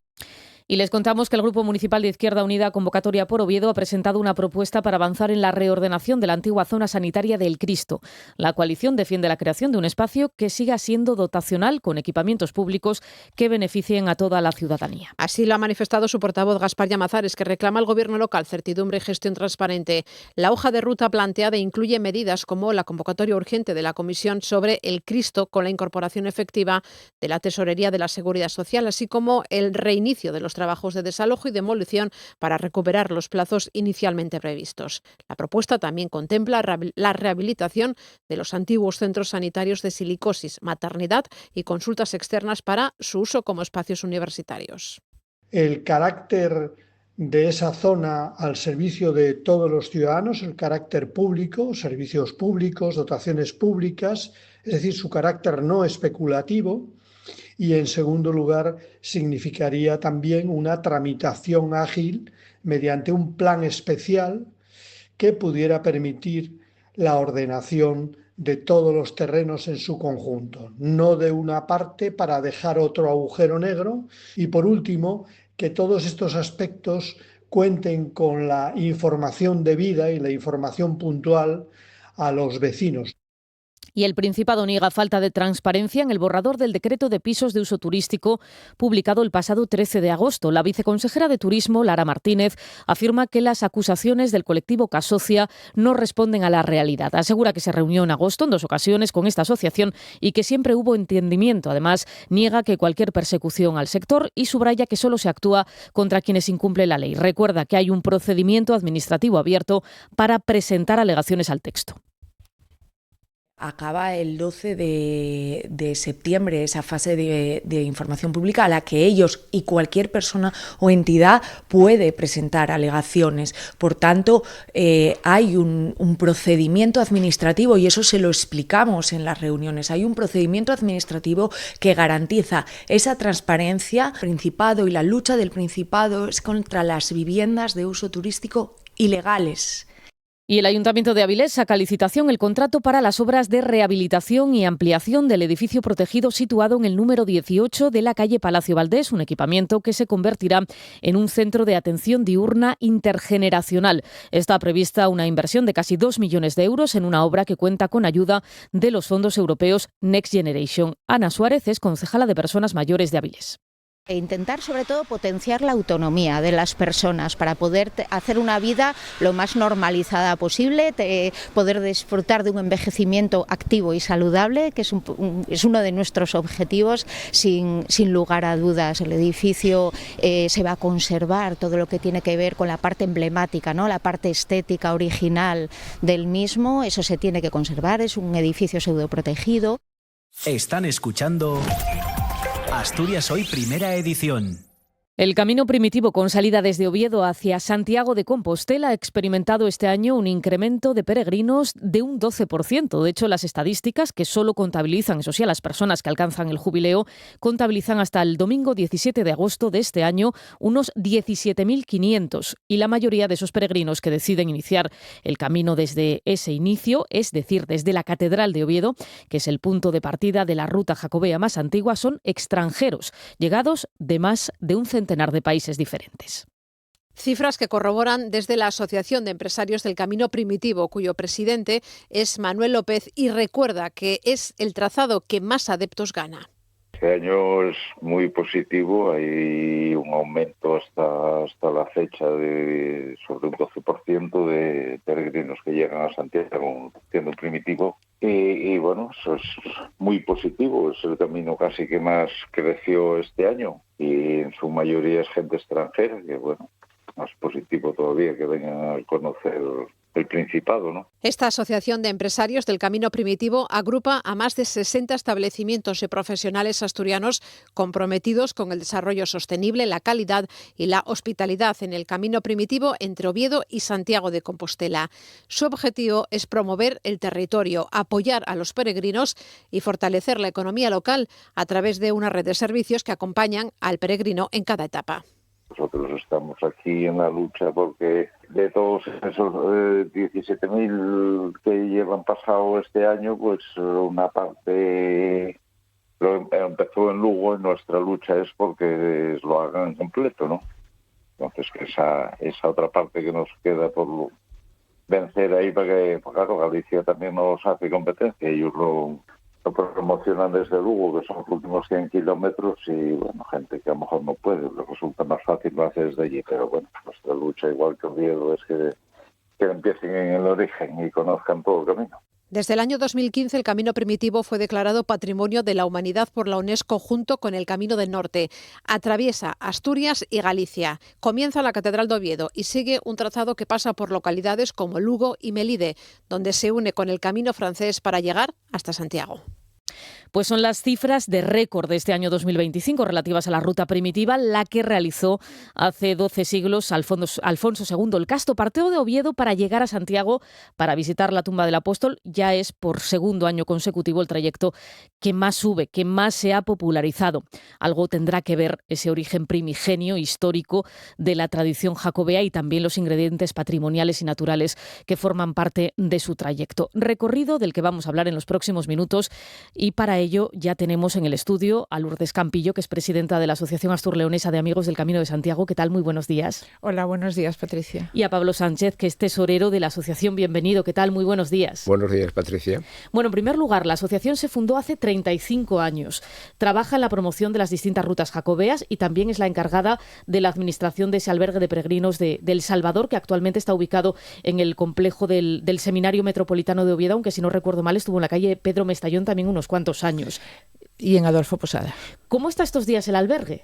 Y les contamos que el Grupo Municipal de Izquierda Unida Convocatoria por Oviedo ha presentado una propuesta para avanzar en la reordenación de la antigua zona sanitaria del Cristo. La coalición defiende la creación de un espacio que siga siendo dotacional con equipamientos públicos que beneficien a toda la ciudadanía. Así lo ha manifestado su portavoz Gaspar Llamazares, que reclama al Gobierno local certidumbre y gestión transparente. La hoja de ruta planteada incluye medidas como la convocatoria urgente de la Comisión sobre el Cristo con la incorporación efectiva de la Tesorería de la Seguridad Social, así como el reinicio de los trabajos de desalojo y demolición para recuperar los plazos inicialmente previstos. La propuesta también contempla la rehabilitación de los antiguos centros sanitarios de silicosis, maternidad y consultas externas para su uso como espacios universitarios. El carácter de esa zona al servicio de todos los ciudadanos, el carácter público, servicios públicos, dotaciones públicas, es decir, su carácter no especulativo. Y en segundo lugar, significaría también una tramitación ágil mediante un plan especial que pudiera permitir la ordenación de todos los terrenos en su conjunto, no de una parte para dejar otro agujero negro. Y por último, que todos estos aspectos cuenten con la información debida y la información puntual a los vecinos. Y el Principado niega falta de transparencia en el borrador del decreto de pisos de uso turístico publicado el pasado 13 de agosto. La viceconsejera de Turismo, Lara Martínez, afirma que las acusaciones del colectivo Casocia no responden a la realidad. Asegura que se reunió en agosto en 2 ocasiones con esta asociación y que siempre hubo entendimiento. Además, niega que cualquier persecución al sector y subraya que solo se actúa contra quienes incumplen la ley. Recuerda que hay un procedimiento administrativo abierto para presentar alegaciones al texto. Acaba el 12 de septiembre esa fase de información pública a la que ellos y cualquier persona o entidad puede presentar alegaciones. Por tanto, hay un procedimiento administrativo y eso se lo explicamos en las reuniones. Hay un procedimiento administrativo que garantiza esa transparencia. El Principado y la lucha del Principado es contra las viviendas de uso turístico ilegales. Y el Ayuntamiento de Avilés saca a licitación el contrato para las obras de rehabilitación y ampliación del edificio protegido situado en el número 18 de la calle Palacio Valdés, un equipamiento que se convertirá en un centro de atención diurna intergeneracional. Está prevista una inversión de casi 2 millones de euros en una obra que cuenta con ayuda de los fondos europeos Next Generation. Ana Suárez es concejala de Personas Mayores de Avilés. E intentar sobre todo potenciar la autonomía de las personas para poder hacer una vida lo más normalizada posible, poder disfrutar de un envejecimiento activo y saludable, que es uno de nuestros objetivos sin lugar a dudas. El edificio se va a conservar todo lo que tiene que ver con la parte emblemática, ¿no? La parte estética original del mismo, eso se tiene que conservar, es un edificio pseudoprotegido. Están escuchando Asturias Hoy, primera edición. El camino primitivo con salida desde Oviedo hacia Santiago de Compostela ha experimentado este año un incremento de peregrinos de un 12%. De hecho, las estadísticas, que solo contabilizan, eso sí, a las personas que alcanzan el jubileo, contabilizan hasta el domingo 17 de agosto de este año unos 17.500. Y la mayoría de esos peregrinos que deciden iniciar el camino desde ese inicio, es decir, desde la Catedral de Oviedo, que es el punto de partida de la ruta jacobea más antigua, son extranjeros, llegados de más de un centenar de países diferentes. Cifras que corroboran desde la Asociación de Empresarios del Camino Primitivo, cuyo presidente es Manuel López, y recuerda que es el trazado que más adeptos gana. Este año es muy positivo, hay un aumento hasta la fecha de sobre un 12% de peregrinos que llegan a Santiago siendo primitivo y bueno, eso es muy positivo, es el camino casi que más creció este año y en su mayoría es gente extranjera, que bueno, más positivo todavía que vengan a conocer el Principado, ¿no? Esta asociación de empresarios del Camino Primitivo agrupa a más de 60 establecimientos y profesionales asturianos comprometidos con el desarrollo sostenible, la calidad y la hospitalidad en el Camino Primitivo entre Oviedo y Santiago de Compostela. Su objetivo es promover el territorio, apoyar a los peregrinos y fortalecer la economía local a través de una red de servicios que acompañan al peregrino en cada etapa. Nosotros estamos aquí en la lucha porque de todos esos 17.000 que llevan pasado este año, pues una parte empezó en Lugo y nuestra lucha es porque lo hagan completo, ¿no? Entonces esa otra parte que nos queda por vencer ahí, porque claro, Galicia también nos hace competencia, ellos lo promocionan desde Lugo, que son los últimos 100 kilómetros y bueno, gente que a lo mejor no puede, lo resulta más fácil lo hace desde allí, pero bueno, nuestra lucha igual que Oviedo es que empiecen en el origen y conozcan todo el camino. Desde el año 2015 el Camino Primitivo fue declarado Patrimonio de la Humanidad por la UNESCO junto con el Camino del Norte. Atraviesa Asturias y Galicia. Comienza la Catedral de Oviedo y sigue un trazado que pasa por localidades como Lugo y Melide, donde se une con el Camino francés para llegar hasta Santiago. Pues son las cifras de récord de este año 2025 relativas a la ruta primitiva, la que realizó hace 12 siglos Alfonso II el Casto. Partió de Oviedo para llegar a Santiago para visitar la tumba del apóstol. Ya es por segundo año consecutivo el trayecto que más sube, que más se ha popularizado. Algo tendrá que ver ese origen primigenio histórico de la tradición jacobea y también los ingredientes patrimoniales y naturales que forman parte de su trayecto. Recorrido del que vamos a hablar en los próximos minutos y para ello ya tenemos en el estudio a Lourdes Campillo, que es presidenta de la Asociación Asturleonesa de Amigos del Camino de Santiago. ¿Qué tal? Muy buenos días. Hola, buenos días, Patricia. Y a Pablo Sánchez, que es tesorero de la asociación. Bienvenido. ¿Qué tal? Muy buenos días. Buenos días, Patricia. Bueno, en primer lugar, la asociación se fundó hace 35 años. Trabaja en la promoción de las distintas rutas jacobeas y también es la encargada de la administración de ese albergue de peregrinos de El Salvador, que actualmente está ubicado en el complejo del Seminario Metropolitano de Oviedo, aunque si no recuerdo mal estuvo en la calle Pedro Mestallón también unos cuantos años. Y en Adolfo Posada. ¿Cómo está estos días el albergue?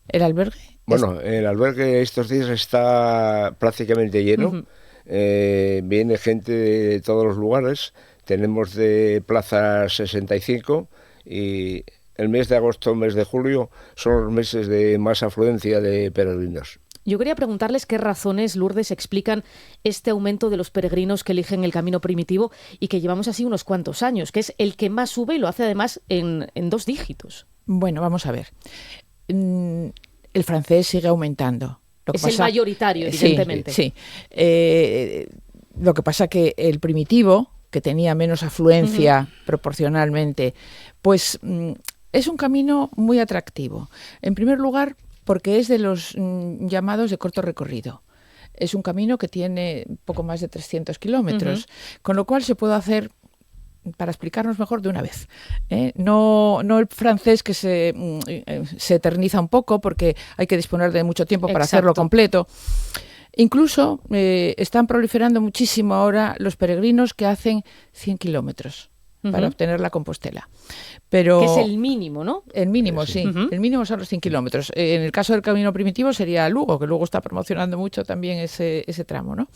¿El albergue? Bueno, el albergue estos días está prácticamente lleno. Uh-huh. Viene gente de todos los lugares. Tenemos de Plaza 65 y el mes de agosto, mes de julio son los meses de más afluencia de peregrinos. Yo quería preguntarles qué razones, Lourdes, explican este aumento de los peregrinos que eligen el camino primitivo y que llevamos así unos cuantos años, que es el que más sube y lo hace además en 2 dígitos. Bueno, vamos a ver. El francés sigue aumentando. El mayoritario, evidentemente. Sí. Lo que pasa que el primitivo, que tenía menos afluencia proporcionalmente, pues es un camino muy atractivo. En primer lugar, porque es de los llamados de corto recorrido. Es un camino que tiene poco más de 300 kilómetros, con lo cual se puede hacer, para explicarnos mejor, de una vez. No el francés que se eterniza un poco porque hay que disponer de mucho tiempo para hacerlo completo. Incluso están proliferando muchísimo ahora los peregrinos que hacen 100 kilómetros. Para obtener la Compostela. Pero que es el mínimo, ¿no? El mínimo, sí. El mínimo son los 100 kilómetros. En el caso del camino primitivo sería Lugo, que luego está promocionando mucho también ese tramo, ¿no?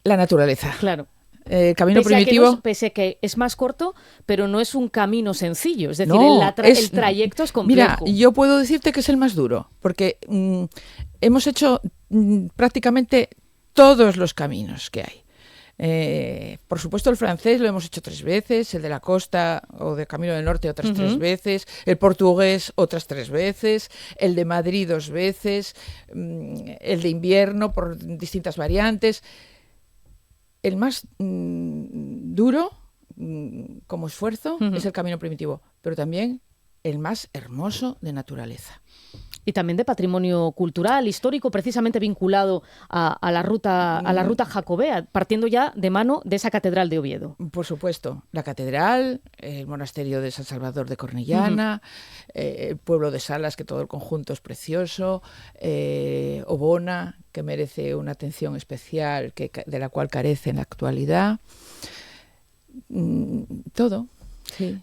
La naturaleza. Claro. El camino primitivo... Pese a que es más corto, pero no es un camino sencillo. Es decir, el trayecto es complejo. Mira, yo puedo decirte que es el más duro, porque hemos hecho prácticamente todos los caminos que hay. Por supuesto el francés lo hemos hecho 3 veces, el de la costa o del Camino del Norte otras 3 veces, el portugués otras 3 veces, el de Madrid 2 veces, el de invierno por distintas variantes. El más duro como esfuerzo es el camino primitivo, pero también el más hermoso de naturaleza. Y también de patrimonio cultural, histórico, precisamente vinculado a la ruta jacobea, partiendo ya de mano de esa catedral de Oviedo. Por supuesto, la catedral, el monasterio de San Salvador de Cornellana, el pueblo de Salas, que todo el conjunto es precioso, Obona, que merece una atención especial de la cual carece en la actualidad. Todo, sí.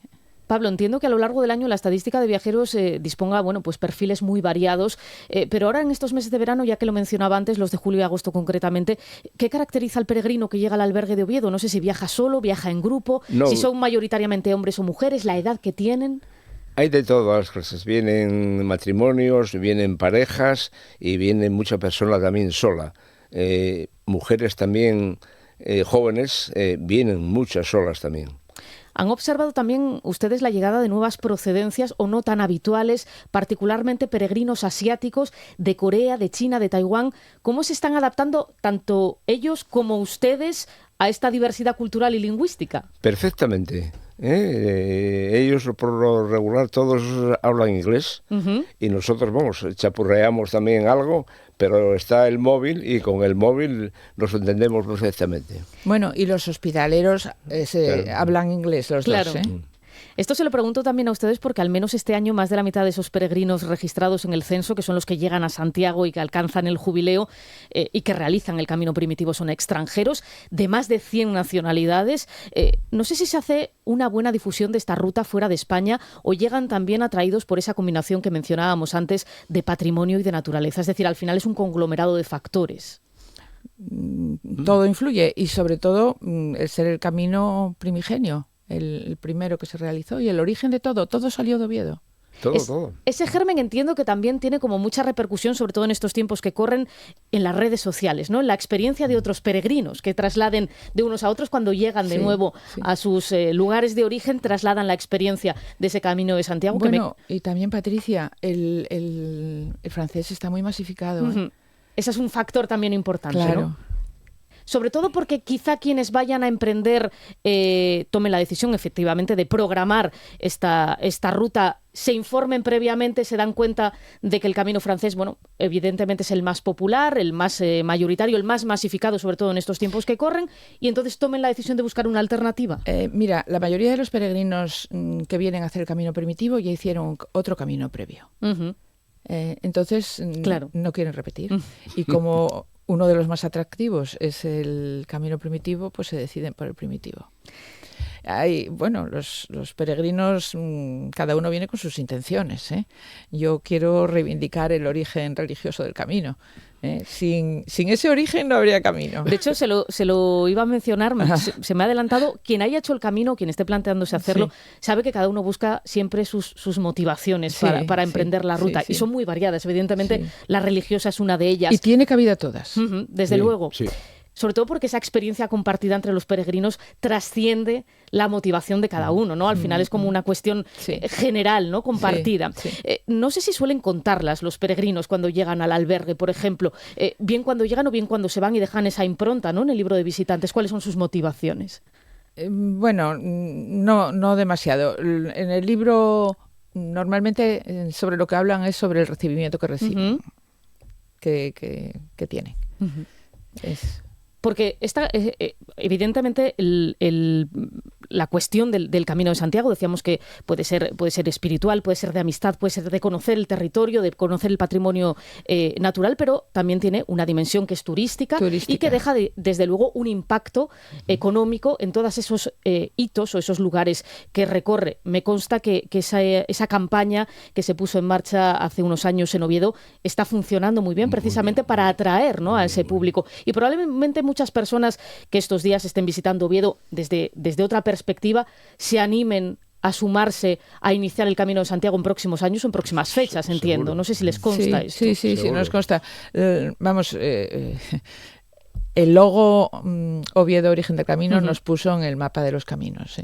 Pablo, entiendo que a lo largo del año la estadística de viajeros disponga, pues perfiles muy variados, pero ahora en estos meses de verano, ya que lo mencionaba antes, los de julio y agosto concretamente, ¿qué caracteriza al peregrino que llega al albergue de Oviedo? No sé si viaja solo, viaja en grupo, si son mayoritariamente hombres o mujeres, la edad que tienen. Hay de todas las clases, vienen matrimonios, vienen parejas y vienen mucha persona también sola. Mujeres también jóvenes, vienen muchas solas también. ¿Han observado también ustedes la llegada de nuevas procedencias o no tan habituales, particularmente peregrinos asiáticos de Corea, de China, de Taiwán? ¿Cómo se están adaptando tanto ellos como ustedes a esta diversidad cultural y lingüística? Perfectamente. Ellos por lo regular todos hablan inglés y nosotros chapurreamos también algo, pero está el móvil y con el móvil nos entendemos perfectamente. Bueno, y los hospitaleros hablan inglés los dos, ¿eh? Esto se lo pregunto también a ustedes porque al menos este año más de la mitad de esos peregrinos registrados en el censo, que son los que llegan a Santiago y que alcanzan el jubileo y que realizan el camino primitivo, son extranjeros de más de 100 nacionalidades. No sé si se hace una buena difusión de esta ruta fuera de España o llegan también atraídos por esa combinación que mencionábamos antes de patrimonio y de naturaleza. Es decir, al final es un conglomerado de factores. Todo influye y sobre todo el ser el camino primigenio. El primero que se realizó y el origen de todo salió de Oviedo. Todo. Ese germen entiendo que también tiene como mucha repercusión, sobre todo en estos tiempos que corren, en las redes sociales, ¿no? En la experiencia de otros peregrinos que trasladen de unos a otros cuando llegan de nuevo a sus lugares de origen, trasladan la experiencia de ese camino de Santiago. Bueno, y también, Patricia, el francés está muy masificado. Ese es un factor también importante, claro. ¿no? Sobre todo porque quizá quienes vayan a emprender tomen la decisión efectivamente de programar esta ruta, se informen previamente, se dan cuenta de que el camino francés, evidentemente es el más popular, el más mayoritario, el más masificado, sobre todo en estos tiempos que corren, y entonces tomen la decisión de buscar una alternativa. Mira, la mayoría de los peregrinos que vienen a hacer el camino primitivo ya hicieron otro camino previo. Entonces, claro, no quieren repetir. Y como uno de los más atractivos es el camino primitivo, pues se deciden por el primitivo. Los peregrinos, cada uno viene con sus intenciones, ¿eh? Yo quiero reivindicar el origen religioso del camino. Sin ese origen no habría camino. De hecho, se lo iba a mencionar, se me ha adelantado. Quien haya hecho el camino, quien esté planteándose hacerlo, sabe que cada uno busca siempre sus motivaciones para emprender la ruta. Y son muy variadas. Evidentemente, la religiosa es una de ellas. Y tiene cabida todas. Desde luego. Sí. Sobre todo porque esa experiencia compartida entre los peregrinos trasciende la motivación de cada uno, ¿no? Al final es como una cuestión general, ¿no? Compartida. No sé si suelen contarlas los peregrinos cuando llegan al albergue, por ejemplo, bien cuando llegan o bien cuando se van y dejan esa impronta, ¿no? En el libro de visitantes, ¿cuáles son sus motivaciones? No demasiado. En el libro normalmente sobre lo que hablan es sobre el recibimiento que reciben, que tienen. Porque evidentemente la cuestión del Camino de Santiago, decíamos que puede ser espiritual, puede ser de amistad, puede ser de conocer el territorio, de conocer el patrimonio natural, pero también tiene una dimensión que es turística. Y que deja desde luego un impacto económico en todos esos hitos o esos lugares que recorre. Me consta que esa campaña que se puso en marcha hace unos años en Oviedo está funcionando muy bien, precisamente para atraer, ¿no? A ese público. Y probablemente muchas personas que estos días estén visitando Oviedo desde otra perspectiva se animen a sumarse a iniciar el Camino de Santiago en próximos años o en próximas fechas, entiendo. Seguro. No sé si les consta esto. Sí, nos consta. El logo Oviedo Origen del Camino nos puso en el mapa de los caminos,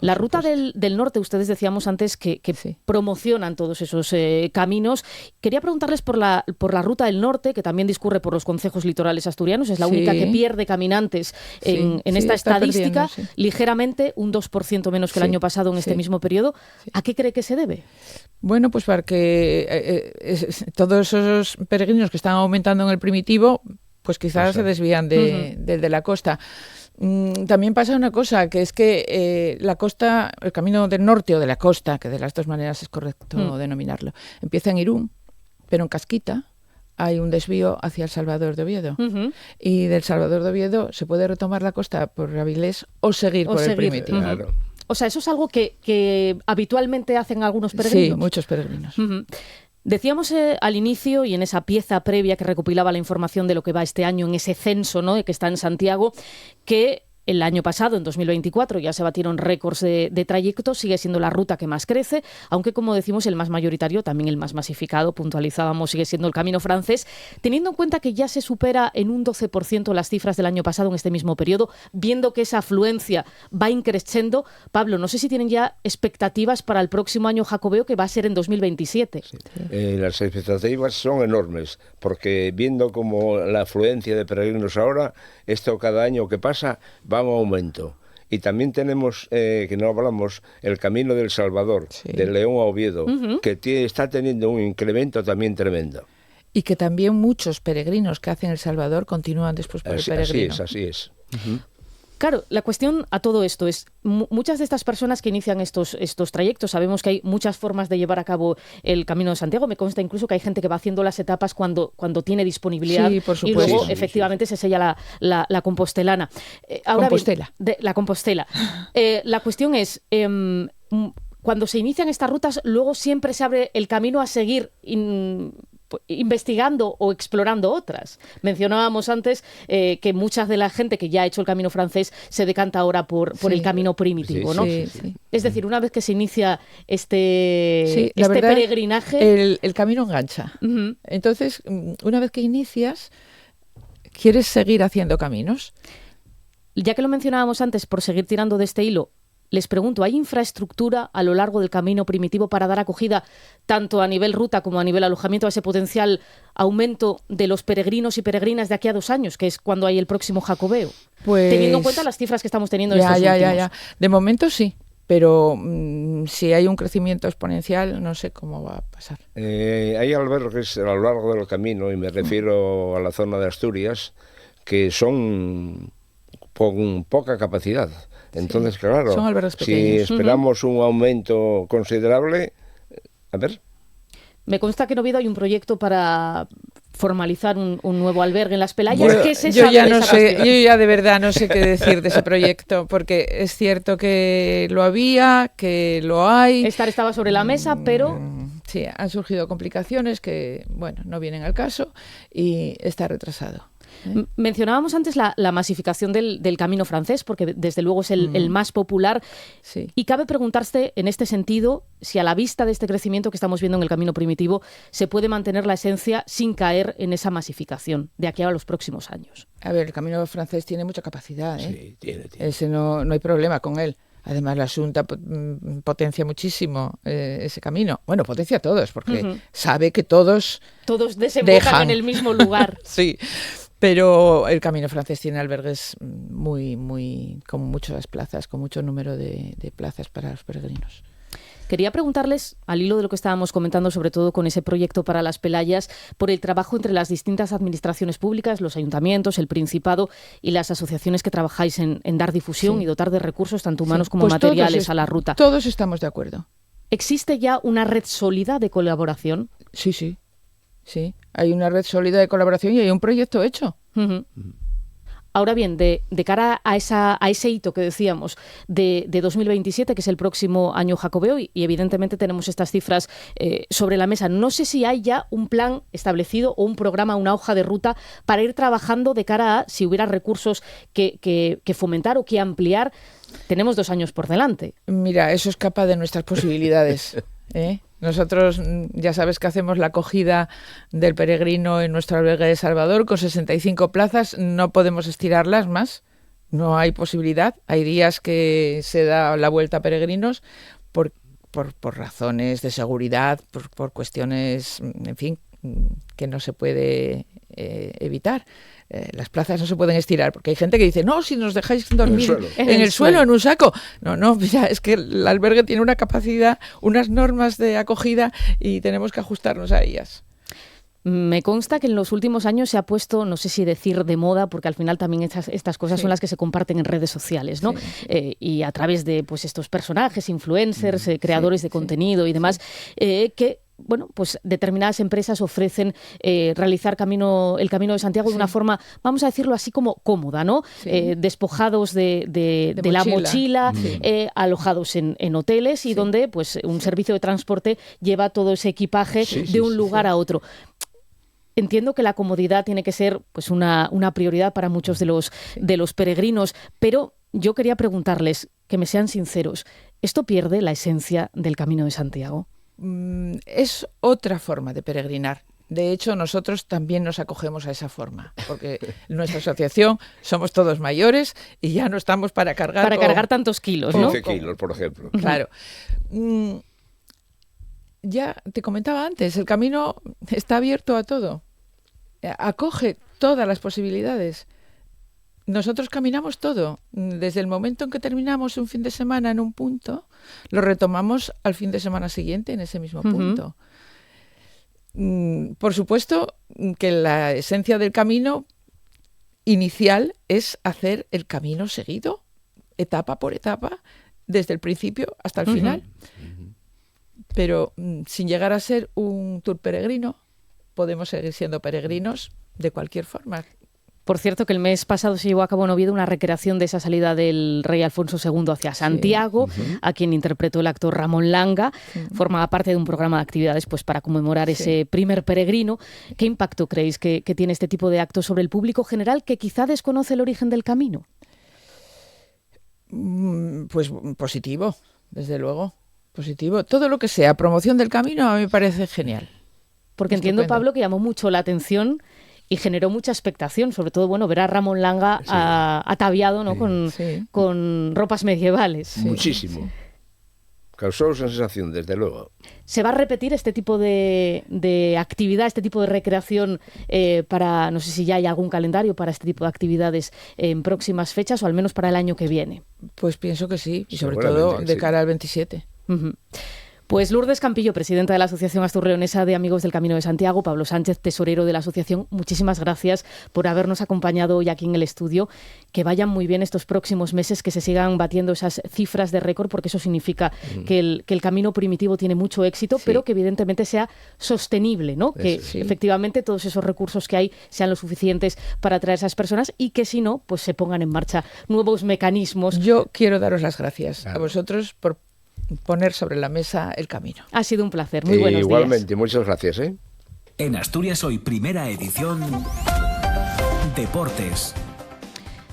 La ruta del norte, ustedes decíamos antes que sí, promocionan todos esos caminos. Quería preguntarles por la ruta del norte, que también discurre por los concejos litorales asturianos. Es la única que pierde caminantes en esta estadística, ligeramente, un 2% menos que el año pasado en este mismo periodo. ¿A qué cree que se debe? Bueno, pues para que todos esos peregrinos que están aumentando en el primitivo, pues quizás se desvían de la costa. También pasa una cosa, que es que la costa, el camino del norte o de la costa, que de las dos maneras es correcto denominarlo, empieza en Irún, pero en Casquita hay un desvío hacia El Salvador de Oviedo. Y del Salvador de Oviedo se puede retomar la costa por Avilés o seguir por el primitivo. Claro. O sea, eso es algo que habitualmente hacen algunos peregrinos. Sí, muchos peregrinos. Decíamos al inicio y en esa pieza previa que recopilaba la información de lo que va este año en ese censo, ¿no?, que está en Santiago, que el año pasado, en 2024, ya se batieron récords de trayecto, sigue siendo la ruta que más crece, aunque, como decimos, el más mayoritario, también el más masificado, puntualizábamos, sigue siendo el camino francés, teniendo en cuenta que ya se supera en un 12% las cifras del año pasado en este mismo periodo, viendo que esa afluencia va increciendo. Pablo, no sé si tienen ya expectativas para el próximo año jacobeo, que va a ser en 2027. Las expectativas son enormes, porque viendo como la afluencia de peregrinos ahora, esto cada año que pasa va en aumento. Y también tenemos, que no hablamos, el Camino del Salvador, de León a Oviedo, que está teniendo un incremento también tremendo. Y que también muchos peregrinos que hacen El Salvador continúan después por el peregrino. Así es. Claro, la cuestión a todo esto es, muchas de estas personas que inician estos trayectos, sabemos que hay muchas formas de llevar a cabo el Camino de Santiago. Me consta incluso que hay gente que va haciendo las etapas cuando tiene disponibilidad, por supuesto, y luego efectivamente se sella la compostelana. Compostela. La Compostela. La cuestión es, cuando se inician estas rutas, luego siempre se abre el camino a seguir investigando o explorando otras. Mencionábamos antes que mucha de la gente que ya ha hecho el camino francés se decanta ahora por el camino primitivo, ¿no? Es decir, una vez que se inicia este peregrinaje... El camino engancha. Entonces, una vez que inicias, ¿quieres seguir haciendo caminos? Ya que lo mencionábamos antes, por seguir tirando de este hilo, les pregunto, ¿hay infraestructura a lo largo del camino primitivo para dar acogida tanto a nivel ruta como a nivel alojamiento a ese potencial aumento de los peregrinos y peregrinas de aquí a 2 años, que es cuando hay el próximo jacobeo? Pues, teniendo en cuenta las cifras que estamos teniendo en estos últimos. De momento sí, pero si hay un crecimiento exponencial, no sé cómo va a pasar. Hay albergues a lo largo del camino, y me refiero a la zona de Asturias, que son con poca capacidad. Entonces, claro, son albergues pequeños. Si esperamos un aumento considerable, a ver. Me consta que en Oviedo hay un proyecto para formalizar un nuevo albergue en Las Pelayas. ¿Qué se sabe de esa cuestión? Yo ya de verdad no sé qué decir de ese proyecto, porque es cierto que lo había, que lo hay. Estaba sobre la mesa, pero... Sí, han surgido complicaciones que, bueno, no vienen al caso y está retrasado. Mencionábamos antes la masificación del camino francés, porque desde luego es el más popular. Sí. Y cabe preguntarse en este sentido si a la vista de este crecimiento que estamos viendo en el camino primitivo se puede mantener la esencia sin caer en esa masificación de aquí a los próximos años. A ver, el camino francés tiene mucha capacidad, ¿eh? Sí, tiene. Ese no hay problema con él. Además, la Xunta potencia muchísimo ese camino. Bueno, potencia a todos, porque sabe que todos desembocan en el mismo lugar. Sí. Pero el camino francés tiene albergues con muchas plazas, con mucho número de plazas para los peregrinos. Quería preguntarles, al hilo de lo que estábamos comentando, sobre todo con ese proyecto para Las Pelayas, por el trabajo entre las distintas administraciones públicas, los ayuntamientos, el Principado y las asociaciones que trabajáis en dar difusión y dotar de recursos, tanto humanos como materiales, a la ruta. Todos estamos de acuerdo. ¿Existe ya una red sólida de colaboración? Sí, hay una red sólida de colaboración y hay un proyecto hecho. Ahora bien, de cara a ese hito que decíamos de 2027, que es el próximo año jacobeo, y evidentemente tenemos estas cifras sobre la mesa, no sé si hay ya un plan establecido o un programa, una hoja de ruta para ir trabajando de cara a si hubiera recursos que fomentar o que ampliar. Tenemos 2 años por delante. Mira, eso escapa de nuestras posibilidades, ¿eh? Nosotros ya sabes que hacemos la acogida del peregrino en nuestro albergue de Salvador con 65 plazas, no podemos estirarlas más, no hay posibilidad. Hay días que se da la vuelta a peregrinos por razones de seguridad, por cuestiones, en fin, que no se puede evitar. Las plazas no se pueden estirar, porque hay gente que dice, no, si nos dejáis dormir en el suelo, en un saco. No, mira, es que el albergue tiene una capacidad, unas normas de acogida y tenemos que ajustarnos a ellas. Me consta que en los últimos años se ha puesto, no sé si decir de moda, porque al final también estas cosas son las que se comparten en redes sociales, ¿no? Y a través de pues estos personajes, influencers, creadores de contenido y demás, que bueno, pues determinadas empresas ofrecen realizar el Camino de Santiago de una forma, vamos a decirlo así, como cómoda, ¿no? Despojados de la mochila, alojados en hoteles y donde pues un servicio de transporte lleva todo ese equipaje de un lugar a otro. Entiendo que la comodidad tiene que ser pues una prioridad para muchos de los peregrinos, pero yo quería preguntarles, que me sean sinceros, ¿esto pierde la esencia del Camino de Santiago? Es otra forma de peregrinar. De hecho, nosotros también nos acogemos a esa forma, porque en nuestra asociación somos todos mayores y ya no estamos para cargar tantos kilos, ¿no? 11 kilos, por ejemplo. Claro. Ya te comentaba antes, el camino está abierto a todo. Acoge todas las posibilidades. Nosotros caminamos todo. Desde el momento en que terminamos un fin de semana en un punto, lo retomamos al fin de semana siguiente en ese mismo punto. Por supuesto que la esencia del camino inicial es hacer el camino seguido, etapa por etapa, desde el principio hasta el final. Pero sin llegar a ser un tour peregrino, podemos seguir siendo peregrinos de cualquier forma. Por cierto, que el mes pasado se llevó a cabo en Oviedo una recreación de esa salida del rey Alfonso II hacia Santiago, a quien interpretó el actor Ramón Langa. Formaba parte de un programa de actividades pues, para conmemorar ese primer peregrino. ¿Qué impacto creéis que tiene este tipo de actos sobre el público general que quizá desconoce el origen del camino? Pues positivo, desde luego. Positivo. Todo lo que sea promoción del camino a mí me parece genial. Porque entiendo, Pablo, que llamó mucho la atención y generó mucha expectación, sobre todo ver a Ramón Langa ataviado, ¿no? Con ropas medievales. Muchísimo. Causó esa sensación, desde luego. ¿Se va a repetir este tipo de actividad, este tipo de recreación para, no sé si ya hay algún calendario para este tipo de actividades en próximas fechas o al menos para el año que viene? Pues pienso que sí, y sobre todo de cara al 27. Pues Lourdes Campillo, presidenta de la Asociación Asturleonesa de Amigos del Camino de Santiago, Pablo Sánchez, tesorero de la asociación, muchísimas gracias por habernos acompañado hoy aquí en el estudio. Que vayan muy bien estos próximos meses, que se sigan batiendo esas cifras de récord, porque eso significa que el camino primitivo tiene mucho éxito, pero que evidentemente sea sostenible, ¿no? Que efectivamente todos esos recursos que hay sean lo suficientes para atraer a esas personas y que si no, pues se pongan en marcha nuevos mecanismos. Yo quiero daros las gracias a vosotros por poner sobre la mesa el camino. Ha sido un placer. Muy buenos días. Igualmente, muchas gracias. En Asturias Hoy, primera edición, Deportes.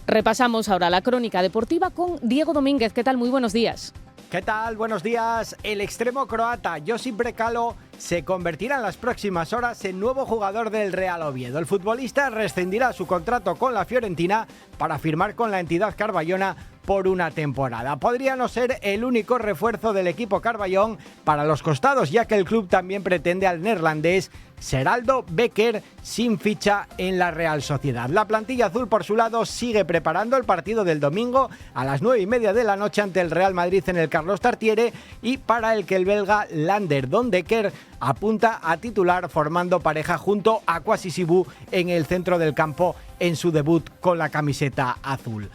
Repasamos ahora la crónica deportiva con Diego Domínguez. ¿Qué tal? Muy buenos días. ¿Qué tal? Buenos días. El extremo croata Josip Brekalo se convertirá en las próximas horas en nuevo jugador del Real Oviedo. El futbolista rescindirá su contrato con la Fiorentina para firmar con la entidad carballona por una temporada. Podría no ser el único refuerzo del equipo carballón para los costados, ya que el club también pretende al neerlandés Geraldo Becker sin ficha en la Real Sociedad. La plantilla azul, por su lado, sigue preparando el partido del domingo a las 9:30 de la noche ante el Real Madrid en el Carlos Tartiere, y para el que el belga Lander Dondecker apunta a titular, formando pareja junto a Kwasi Sibu en el centro del campo en su debut con la camiseta azul.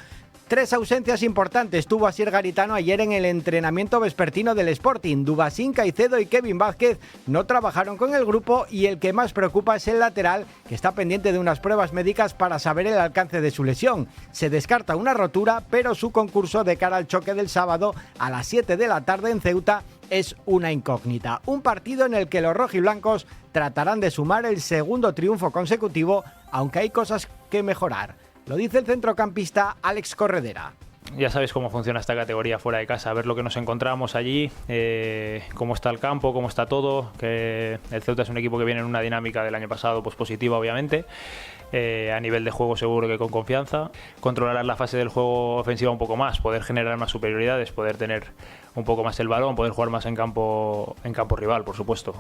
3 ausencias importantes tuvo Asier Garitano ayer en el entrenamiento vespertino del Sporting. Dubasín, Caicedo y Kevin Vázquez no trabajaron con el grupo, y el que más preocupa es el lateral, que está pendiente de unas pruebas médicas para saber el alcance de su lesión. Se descarta una rotura, pero su concurso de cara al choque del sábado a las 7 de la tarde en Ceuta es una incógnita. Un partido en el que los rojiblancos tratarán de sumar el segundo triunfo consecutivo, aunque hay cosas que mejorar. Lo dice el centrocampista Alex Corredera. Ya sabéis cómo funciona esta categoría fuera de casa, ver lo que nos encontramos allí, cómo está el campo, cómo está todo, que el Ceuta es un equipo que viene en una dinámica del año pasado pues positiva obviamente, a nivel de juego seguro que con confianza, controlar la fase del juego ofensiva un poco más, poder generar más superioridades, poder tener un poco más el balón, poder jugar más en campo rival, por supuesto.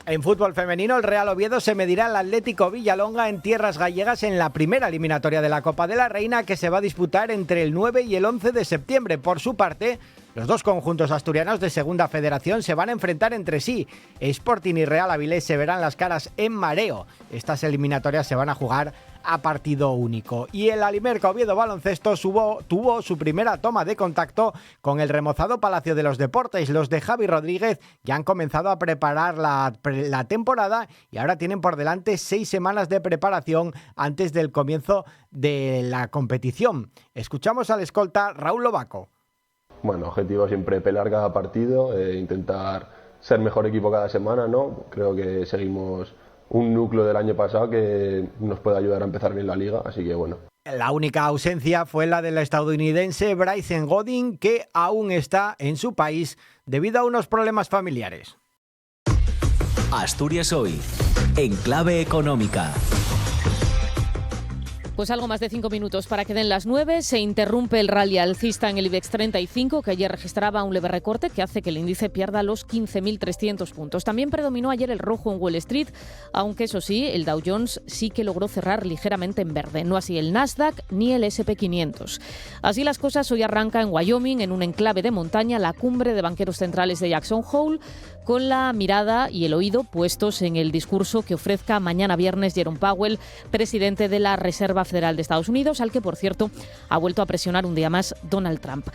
En fútbol femenino, el Real Oviedo se medirá al Atlético Villalonga en tierras gallegas en la primera eliminatoria de la Copa de la Reina, que se va a disputar entre el 9 y el 11 de septiembre. Por su parte, los dos conjuntos asturianos de Segunda Federación se van a enfrentar entre sí. Sporting y Real Avilés se verán las caras en mareo. Estas eliminatorias se van a jugar a partido único. Y el Alimerca Oviedo Baloncesto tuvo su primera toma de contacto con el remozado Palacio de los Deportes. Los de Javi Rodríguez ya han comenzado a preparar la temporada y ahora tienen por delante 6 semanas de preparación antes del comienzo de la competición. Escuchamos al escolta Raúl Lobaco. Bueno, objetivo siempre pelear cada partido, intentar ser mejor equipo cada semana, ¿no? Creo que seguimos un núcleo del año pasado que nos puede ayudar a empezar bien la liga, así que bueno. La única ausencia fue la del estadounidense Bryson Godin, que aún está en su país debido a unos problemas familiares. Asturias Hoy, en clave económica. Pues algo más de 5 minutos para que den las 9. Se interrumpe el rally alcista en el IBEX 35, que ayer registraba un leve recorte que hace que el índice pierda los 15.300 puntos. También predominó ayer el rojo en Wall Street, aunque eso sí, el Dow Jones sí que logró cerrar ligeramente en verde. No así el Nasdaq ni el S&P 500. Así las cosas, hoy arranca en Wyoming, en un enclave de montaña, la cumbre de banqueros centrales de Jackson Hole, con la mirada y el oído puestos en el discurso que ofrezca mañana viernes Jerome Powell, presidente de la Reserva Federal de Estados Unidos, al que, por cierto, ha vuelto a presionar un día más Donald Trump.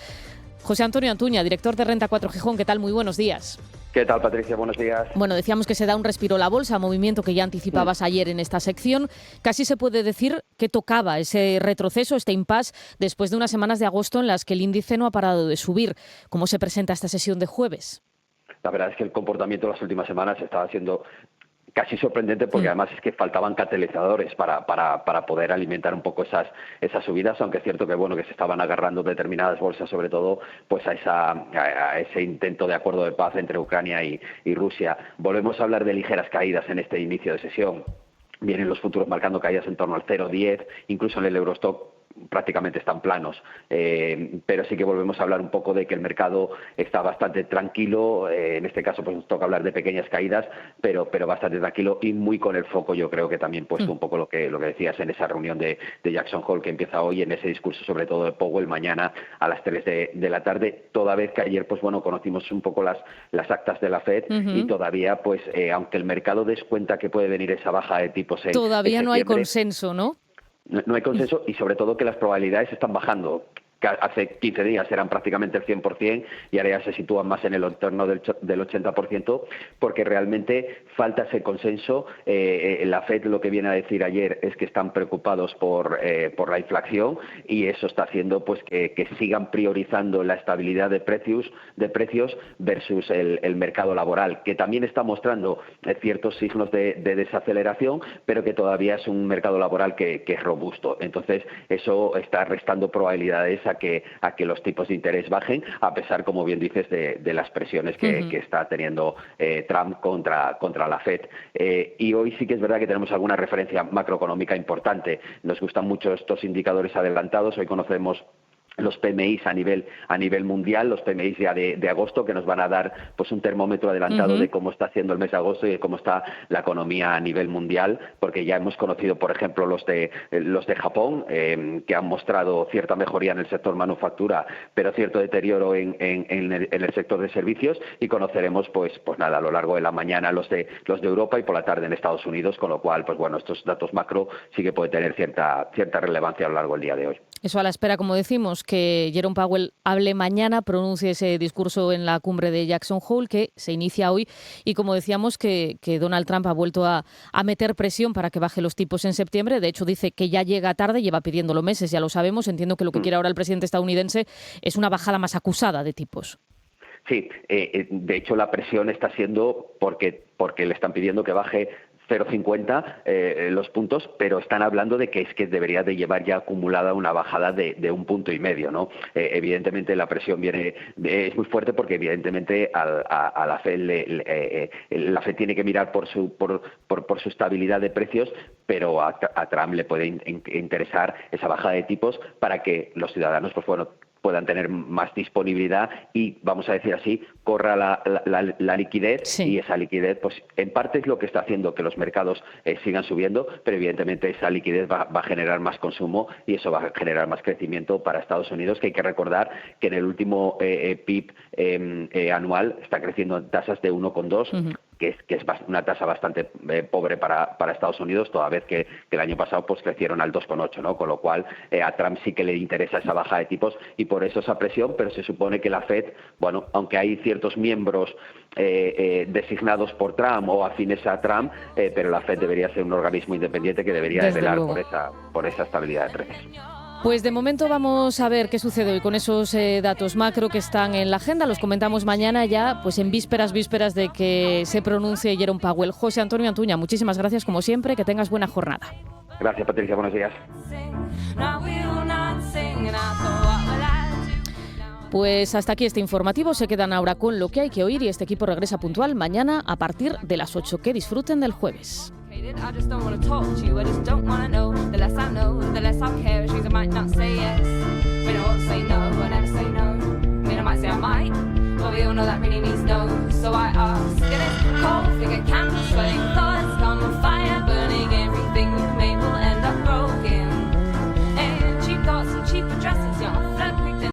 José Antonio Antuña, director de Renta 4 Gijón, ¿qué tal? Muy buenos días. ¿Qué tal, Patricia? Buenos días. Bueno, decíamos que se da un respiro a la bolsa, movimiento que ya anticipabas ayer en esta sección. Casi se puede decir que tocaba ese retroceso, este impasse, después de unas semanas de agosto en las que el índice no ha parado de subir. ¿Cómo se presenta esta sesión de jueves? La verdad es que el comportamiento de las últimas semanas estaba siendo casi sorprendente, porque además es que faltaban catalizadores para poder alimentar un poco esas subidas, aunque es cierto que bueno, que se estaban agarrando determinadas bolsas, sobre todo pues a ese intento de acuerdo de paz entre Ucrania y Rusia. Volvemos a hablar de ligeras caídas en este inicio de sesión. Vienen los futuros marcando caídas en torno al 0,10, incluso en el Eurostock prácticamente están planos, pero sí que volvemos a hablar un poco de que el mercado está bastante tranquilo. En este caso pues nos toca hablar de pequeñas caídas, pero bastante tranquilo y muy con el foco, yo creo que también puesto un poco lo que decías en esa reunión de Jackson Hole que empieza hoy, en ese discurso sobre todo de Powell mañana a las 3 de la tarde, toda vez que ayer pues bueno, conocimos un poco las actas de la FED y todavía pues aunque el mercado descuenta que puede venir esa baja de tipos en todavía no hay consenso, ¿no? No hay consenso y sobre todo que las probabilidades están bajando. Hace 15 días eran prácticamente el 100% y ahora ya se sitúan más en el entorno del 80%, porque realmente falta ese consenso. La FED lo que viene a decir ayer es que están preocupados por la inflación y eso está haciendo pues que sigan priorizando la estabilidad de precios versus el mercado laboral, que también está mostrando ciertos signos de desaceleración, pero que todavía es un mercado laboral que es robusto. Entonces eso está restando probabilidades a que los tipos de interés bajen, a pesar, como bien dices, de las presiones que está teniendo Trump contra la FED. Y hoy sí que es verdad que tenemos alguna referencia macroeconómica importante. Nos gustan mucho estos indicadores adelantados. Hoy conocemos los PMIs a nivel mundial, los PMIs ya de agosto, que nos van a dar pues un termómetro adelantado de cómo está haciendo el mes de agosto y de cómo está la economía a nivel mundial, porque ya hemos conocido, por ejemplo, los de Japón, que han mostrado cierta mejoría en el sector manufactura, pero cierto deterioro en el sector de servicios, y conoceremos pues nada, a lo largo de la mañana los de Europa y por la tarde en Estados Unidos, con lo cual pues bueno, estos datos macro sí que puede tener cierta relevancia a lo largo del día de hoy. Eso a la espera, como decimos, que Jerome Powell hable mañana, pronuncie ese discurso en la cumbre de Jackson Hole, que se inicia hoy, y como decíamos que Donald Trump ha vuelto a meter presión para que baje los tipos en septiembre. De hecho, dice que ya llega tarde, lleva pidiéndolo meses, ya lo sabemos. Entiendo que lo que quiere ahora el presidente estadounidense es una bajada más acusada de tipos. Sí, de hecho la presión está siendo porque le están pidiendo que baje 0,50 los puntos, pero están hablando de que es que debería de llevar ya acumulada una bajada de 1,5 puntos, ¿no? Evidentemente la presión es muy fuerte porque evidentemente a la Fed la Fed tiene que mirar por su estabilidad de precios, pero a Trump le puede interesar esa bajada de tipos para que los ciudadanos puedan tener más disponibilidad y, vamos a decir así, corra la liquidez. Sí. Y esa liquidez, pues en parte es lo que está haciendo que los mercados sigan subiendo, pero evidentemente esa liquidez va a generar más consumo y eso va a generar más crecimiento para Estados Unidos, que hay que recordar que en el último PIB anual está creciendo en tasas de 1,2%, que es una tasa bastante pobre para Estados Unidos, toda vez que el año pasado pues crecieron al 2,8%, ¿no? Con lo cual a Trump sí que le interesa esa baja de tipos y por eso esa presión, pero se supone que la Fed, aunque hay ciertos miembros designados por Trump o afines a Trump, pero la Fed debería ser un organismo independiente que debería velar por esa estabilidad de precios. Pues de momento vamos a ver qué sucede hoy con esos datos macro que están en la agenda. Los comentamos mañana ya, pues en vísperas de que se pronuncie Jerome Powell. José Antonio Antuña, muchísimas gracias como siempre, que tengas buena jornada. Gracias, Patricia, buenos días. Pues hasta aquí este informativo. Se quedan ahora con lo que hay que oír y este equipo regresa puntual mañana a partir de las 8. Que disfruten del jueves. I just don't want to talk to you, I just don't want to know. The less I know, the less I care. It means I might not say yes. We don't want to say no, I never say no. I mean, I might say I might, but we all know that really means no. So I ask, and it's cold, figure candles, sweating thoughts, come on fire, burning everything we've made will end up broken. And cheap thoughts and cheap addresses, young flirt quick then.